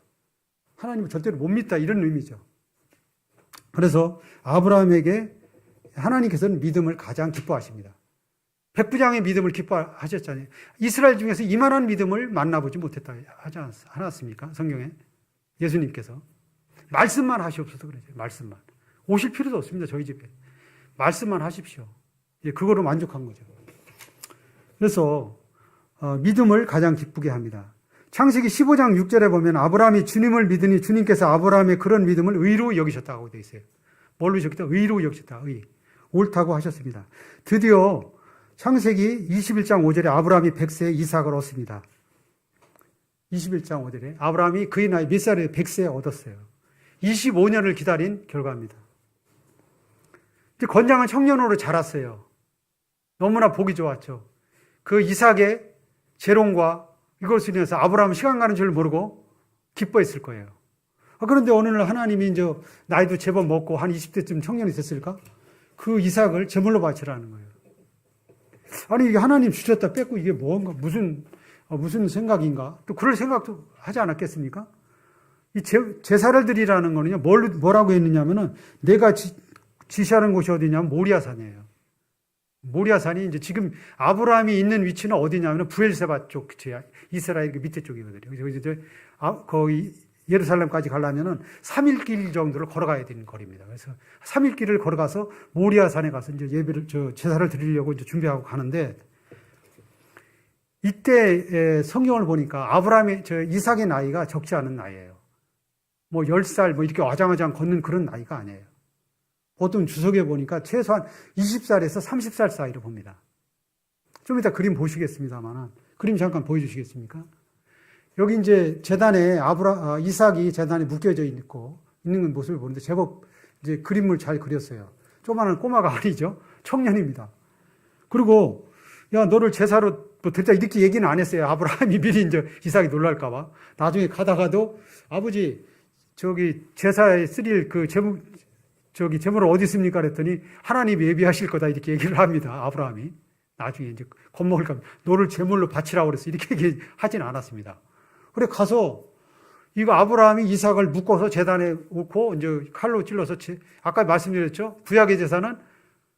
하나님을 절대로 못 믿다 이런 의미죠. 그래서 아브라함에게 하나님께서는 믿음을 가장 기뻐하십니다. 백부장의 믿음을 기뻐하셨잖아요. 이스라엘 중에서 이만한 믿음을 만나보지 못했다 하지 않았습니까? 성경에 예수님께서 말씀만 하시옵소서 그러죠. 말씀만. 오실 필요도 없습니다. 저희 집에. 말씀만 하십시오. 그거로 만족한 거죠. 그래서 믿음을 가장 기쁘게 합니다. 창세기 15장 6절에 보면 아브라함이 주님을 믿으니 주님께서 아브라함의 그런 믿음을 의로 여기셨다고 되어 있어요. 뭘로 여기셨다? 의로 여기셨다. 의. 옳다고 하셨습니다. 드디어 창세기 21장 5절에 아브라함이 100세에 이삭을 얻습니다. 21장 5절에 아브라함이 그의 나이 몇 살에 100세에 얻었어요. 25년을 기다린 결과입니다. 건장한 청년으로 자랐어요. 너무나 보기 좋았죠. 그 이삭의 재롱과 이것을 인해서 아브라함은 시간 가는 줄 모르고 기뻐했을 거예요. 그런데 어느 날 하나님이 이제 나이도 제법 먹고 한 20대쯤 청년이 됐을까? 그 이삭을 제물로 바치라는 거예요. 아니, 이게 하나님 주셨다 뺏고 이게 뭔가, 무슨 생각인가? 또 그럴 생각도 하지 않았겠습니까? 이 제사를 드리라는 거는요, 뭐라고 했느냐면은 내가 지시하는 곳이 어디냐면 모리아산이에요. 모리아산이 이제 지금 아브라함이 있는 위치는 어디냐면 부엘세바 쪽, 이스라엘 그 밑에 쪽이거든요. 그래서 이제 거의 예루살렘까지 가려면은 3일 길 정도를 걸어가야 되는 거리입니다. 그래서 3일 길을 걸어가서 모리아산에 가서 이제 제사를 드리려고 이제 준비하고 가는데 이때 성경을 보니까 이삭의 나이가 적지 않은 나이예요. 뭐 10살 뭐 이렇게 와장와장 걷는 그런 나이가 아니에요. 보통 주석에 보니까 최소한 20살에서 30살 사이로 봅니다. 좀 이따 그림 보시겠습니다만 그림 잠깐 보여주시겠습니까? 여기 이제 제단에 이삭이 제단에 묶여져 있는 모습을 보는데 제법 이제 그림을 잘 그렸어요. 조그마한 꼬마가 아니죠. 청년입니다. 그리고 야, 너를 제사로 뭐 됐다 이렇게 얘기는 안 했어요. 아브라함이 미리 이제 이삭이 놀랄까봐. 나중에 가다가도 아버지 제사에 쓰릴 제물을 어디 있습니까? 그랬더니 하나님이 예비하실 거다 이렇게 얘기를 합니다. 아브라함이. 나중에 이제 겁먹을까 너를 제물로 바치라고 그랬어. 이렇게 얘기하진 않았습니다. 그래 가서 이거 아브라함이 이삭을 묶어서 제단에 놓고 이제 칼로 찔러서 아까 말씀드렸죠. 구약의 제사는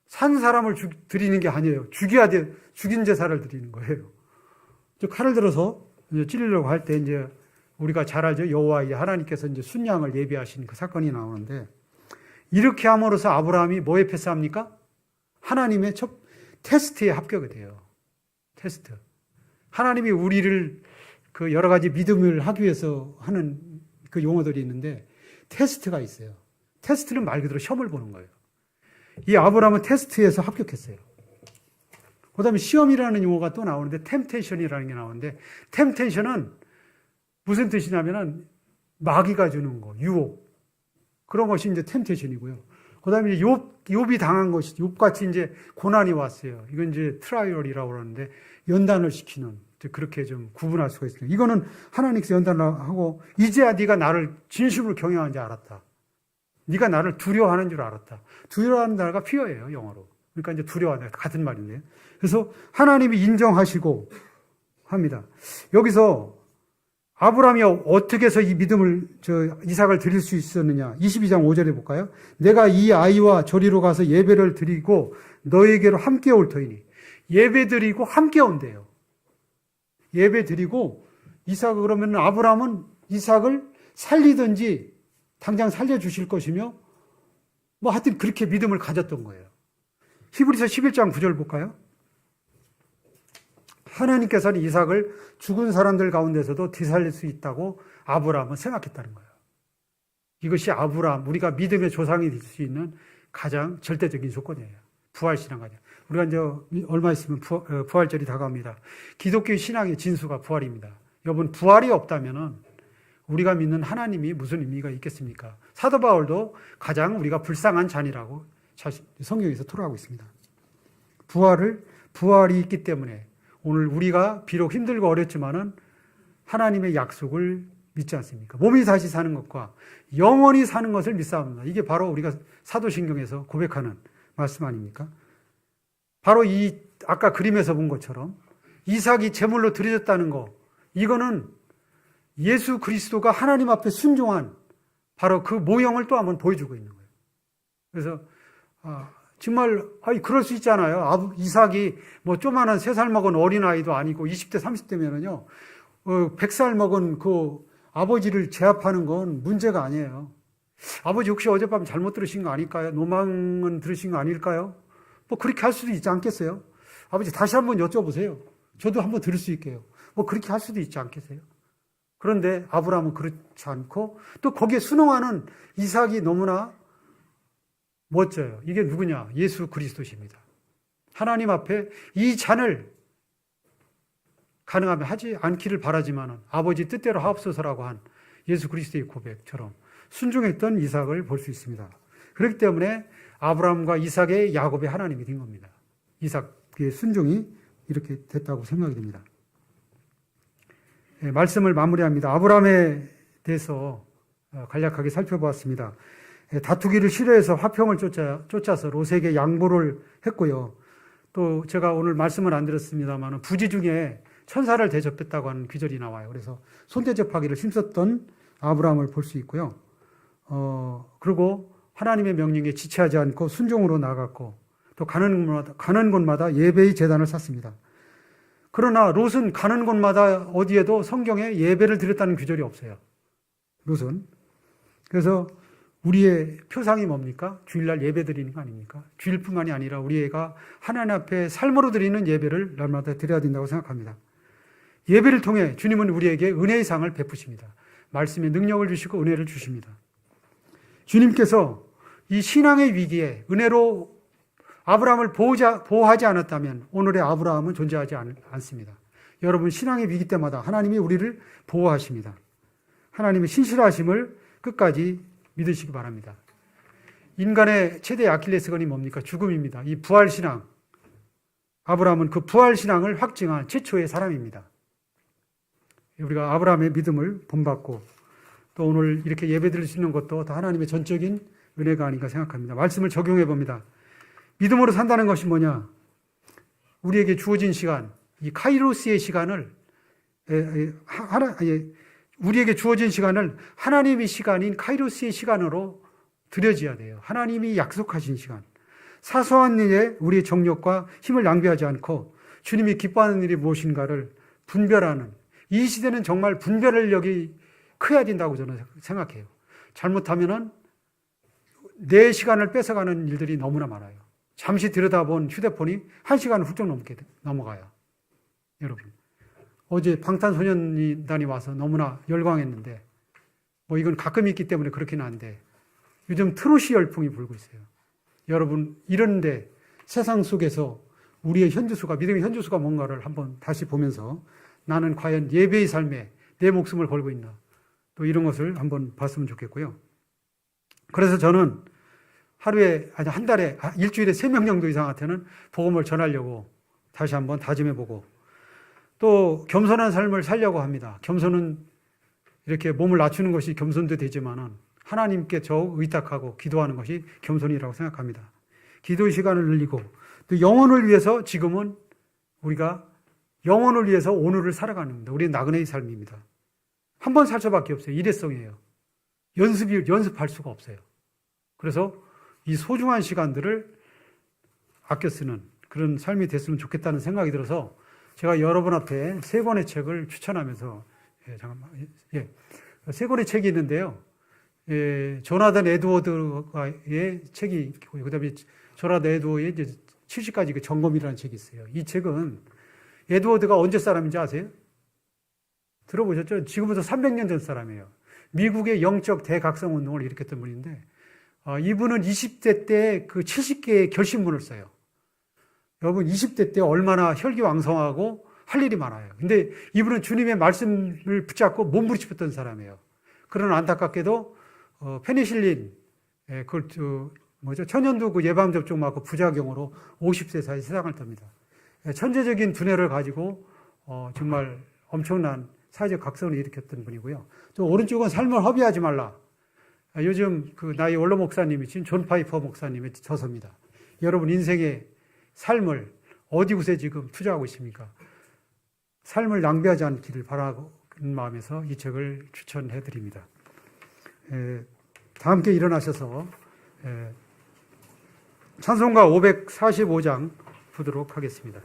산 사람을 드리는 게 아니에요. 죽인 제사를 드리는 거예요. 칼을 들어서 이제 찔리려고 할 때 이제 우리가 잘 알죠. 여호와 하나님께서 이제 순양을 예비하신 그 사건이 나오는데 이렇게 함으로써 아브라함이 뭐에 패스합니까? 하나님의 첫 테스트에 합격이 돼요. 테스트. 하나님이 우리를 그 여러 가지 믿음을 하기 위해서 하는 그 용어들이 있는데 테스트가 있어요. 테스트는 말 그대로 시험을 보는 거예요. 이 아브라함은 테스트에서 합격했어요. 그 다음에 시험이라는 용어가 또 나오는데 템테이션이라는 게 나오는데 템테이션은 무슨 뜻이냐면은 마귀가 주는 거, 유혹. 그런 것이 이제 템테이션이고요. 그 다음에 이제 욥이 당한 것이, 욥같이 이제 고난이 왔어요. 이건 이제 트라이얼이라고 그러는데 연단을 시키는, 그렇게 좀 구분할 수가 있습니다. 이거는 하나님께서 연단을 하고, 이제야 네가 나를 진심으로 경외하는 줄 알았다. 네가 나를 두려워하는 줄 알았다. 두려워하는 단어가 fear예요, 영어로. 그러니까 이제 두려워하는 같은 말인데요. 그래서 하나님이 인정하시고 합니다. 여기서 아브라함이 어떻게 해서 이 믿음을, 이삭을 드릴 수 있었느냐. 22장 5절에 볼까요? 내가 이 아이와 저리로 가서 예배를 드리고 너에게로 함께 올 터이니. 예배 드리고 함께 온대요. 예배 드리고 이삭을 그러면 아브라함은 이삭을 살리든지 당장 살려주실 것이며 뭐 하여튼 그렇게 믿음을 가졌던 거예요. 히브리서 11장 9절 볼까요? 하나님께서는 이삭을 죽은 사람들 가운데서도 되살릴 수 있다고 아브라함은 생각했다는 거예요. 이것이 아브라함, 우리가 믿음의 조상이 될 수 있는 가장 절대적인 조건이에요. 부활신앙 가장. 우리가 이제 얼마 있으면 부활절이 다가옵니다. 기독교 신앙의 진수가 부활입니다. 여러분, 부활이 없다면은 우리가 믿는 하나님이 무슨 의미가 있겠습니까? 사도 바울도 가장 우리가 불쌍한 잔이라고 성경에서 토로하고 있습니다. 부활이 있기 때문에 오늘 우리가 비록 힘들고 어렵지만은 하나님의 약속을 믿지 않습니까? 몸이 다시 사는 것과 영원히 사는 것을 믿사옵니다. 이게 바로 우리가 사도신경에서 고백하는 말씀 아닙니까? 바로 이 아까 그림에서 본 것처럼 이삭이 제물로 드려졌다는 거, 이거는 예수 그리스도가 하나님 앞에 순종한 바로 그 모형을 또 한번 보여주고 있는 거예요. 그래서 정말 그럴 수 있잖아요. 이삭이 뭐 조그마한 3살 먹은 어린아이도 아니고 20대 30대면은요 100살 먹은 그 아버지를 제압하는 건 문제가 아니에요. 아버지 혹시 어젯밤 잘못 들으신 거 아닐까요? 노망은 들으신 거 아닐까요? 뭐 그렇게 할 수도 있지 않겠어요? 아버지 다시 한번 여쭤보세요. 저도 한번 들을 수 있게요. 뭐 그렇게 할 수도 있지 않겠어요? 그런데 아브라함은 그렇지 않고 또 거기에 순응하는 이삭이 너무나 멋져요. 이게 누구냐? 예수 그리스도십니다. 하나님 앞에 이 잔을 가능하면 하지 않기를 바라지만 아버지 뜻대로 하옵소서라고 한 예수 그리스도의 고백처럼 순종했던 이삭을 볼 수 있습니다. 그렇기 때문에 아브라함과 이삭의 야곱의 하나님이 된 겁니다. 이삭의 순종이 이렇게 됐다고 생각이 됩니다. 말씀을 마무리합니다. 아브라함에 대해서 간략하게 살펴보았습니다. 다투기를 싫어해서 화평을 쫓아서 롯에게 양보를 했고요. 또 제가 오늘 말씀을 안 드렸습니다만 부지 중에 천사를 대접했다고 하는 귀절이 나와요. 그래서 손대접하기를 힘썼던 아브라함을 볼 수 있고요. 그리고 하나님의 명령에 지체하지 않고 순종으로 나갔고 또 가는 곳마다 예배의 제단을 샀습니다. 그러나 롯은 가는 곳마다 어디에도 성경에 예배를 드렸다는 규절이 없어요. 롯은. 그래서 우리의 표상이 뭡니까? 주일날 예배 드리는 거 아닙니까? 주일뿐만이 아니라 우리가 하나님 앞에 삶으로 드리는 예배를 날마다 드려야 된다고 생각합니다. 예배를 통해 주님은 우리에게 은혜의 상을 베푸십니다. 말씀의 능력을 주시고 은혜를 주십니다. 주님께서 이 신앙의 위기에 은혜로 아브라함을 보호하지 않았다면 오늘의 아브라함은 존재하지 않습니다. 여러분 신앙의 위기 때마다 하나님이 우리를 보호하십니다. 하나님의 신실하심을 끝까지 믿으시기 바랍니다. 인간의 최대 아킬레스건이 뭡니까? 죽음입니다. 이 부활신앙. 아브라함은 그 부활신앙을 확증한 최초의 사람입니다. 우리가 아브라함의 믿음을 본받고 또 오늘 이렇게 예배 드릴 수 있는 것도 다 하나님의 전적인 은혜가 아닌가 생각합니다. 말씀을 적용해 봅니다. 믿음으로 산다는 것이 뭐냐? 우리에게 주어진 시간, 이 카이로스의 시간을 우리에게 주어진 시간을 하나님의 시간인 카이로스의 시간으로 들여져야 돼요. 하나님이 약속하신 시간. 사소한 일에 우리의 정력과 힘을 낭비하지 않고 주님이 기뻐하는 일이 무엇인가를 분별하는 이 시대는 정말 분별력이 커야 된다고 저는 생각해요. 잘못하면은 내 시간을 뺏어가는 일들이 너무나 많아요. 잠시 들여다본 휴대폰이 1시간을 훌쩍 넘어가요. 여러분. 어제 방탄소년단이 와서 너무나 열광했는데, 뭐 이건 가끔 있기 때문에 그렇긴 한데, 요즘 트롯이 열풍이 불고 있어요. 여러분, 이런데 세상 속에서 우리의 현주소가, 믿음의 현주소가 뭔가를 한번 다시 보면서 나는 과연 예배의 삶에 내 목숨을 걸고 있나, 또 이런 것을 한번 봤으면 좋겠고요. 그래서 저는 하루에, 아니 한 달에, 일주일에 3명 정도 이상한테는 복음을 전하려고 다시 한번 다짐해보고 또 겸손한 삶을 살려고 합니다. 겸손은 이렇게 몸을 낮추는 것이 겸손도 되지만은 하나님께 더욱 의탁하고 기도하는 것이 겸손이라고 생각합니다. 기도의 시간을 늘리고 또 영혼을 위해서 지금은 우리가 영혼을 위해서 오늘을 살아가는 겁니다. 우리는 나그네의 삶입니다. 한 번 살 수밖에 없어요. 일회성이에요. 연습할 수가 없어요. 그래서 이 소중한 시간들을 아껴 쓰는 그런 삶이 됐으면 좋겠다는 생각이 들어서 제가 여러분 앞에 3권의 책을 추천하면서, 세 권의 책이 있는데요. 조나단 에드워드의 책이 있고요. 그 다음에 조나단 에드워드의 70가지 그 점검이라는 책이 있어요. 이 책은 에드워드가 언제 사람인지 아세요? 들어보셨죠? 지금부터 300년 전 사람이에요. 미국의 영적 대각성 운동을 일으켰던 분인데, 이분은 20대 때 그 70개의 결심문을 써요. 여러분 20대 때 얼마나 혈기왕성하고 할 일이 많아요. 근데 이분은 주님의 말씀을 붙잡고 몸부림쳤던 사람이에요. 그러나 안타깝게도 페니실린 천연두 그 예방접종 맞고 부작용으로 50세 사이 세상을 떱니다. 천재적인 두뇌를 가지고 정말 엄청난 사회적 각성을 일으켰던 분이고요. 또 오른쪽은 삶을 허비하지 말라. 요즘 그 나이 원로 목사님이신 존 파이퍼 목사님의 저서입니다. 여러분 인생의 삶을 어디 곳에 지금 투자하고 있습니까? 삶을 낭비하지 않기를 바라고 마음에서 이 책을 추천해 드립니다. 다 함께 일어나셔서 찬송가 545장 보도록 하겠습니다.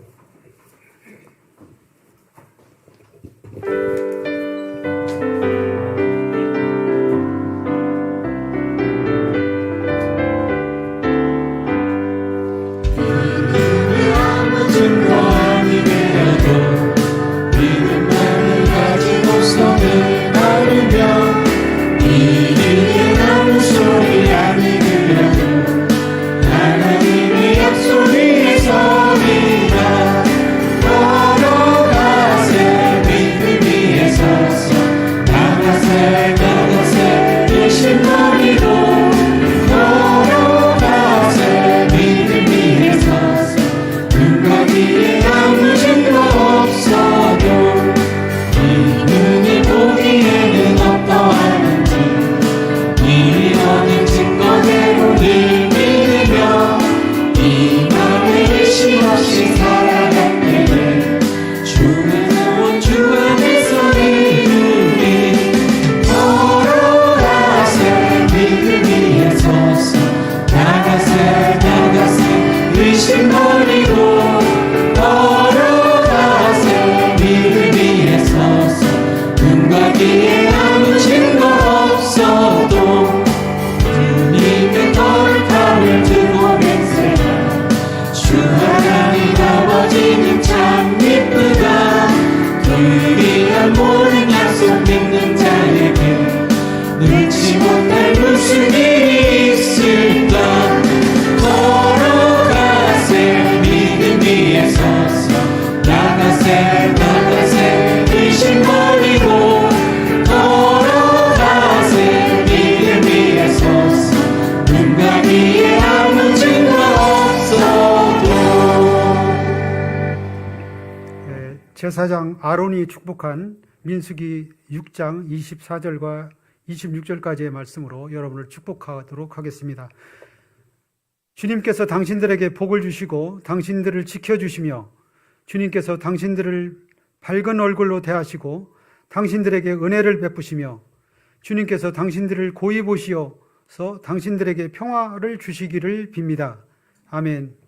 제사장 아론이 축복한 민수기 6장 24절과 26절까지의 말씀으로 여러분을 축복하도록 하겠습니다. 주님께서 당신들에게 복을 주시고 당신들을 지켜주시며 주님께서 당신들을 밝은 얼굴로 대하시고 당신들에게 은혜를 베푸시며 주님께서 당신들을 고이 보시어서 당신들에게 평화를 주시기를 빕니다. 아멘.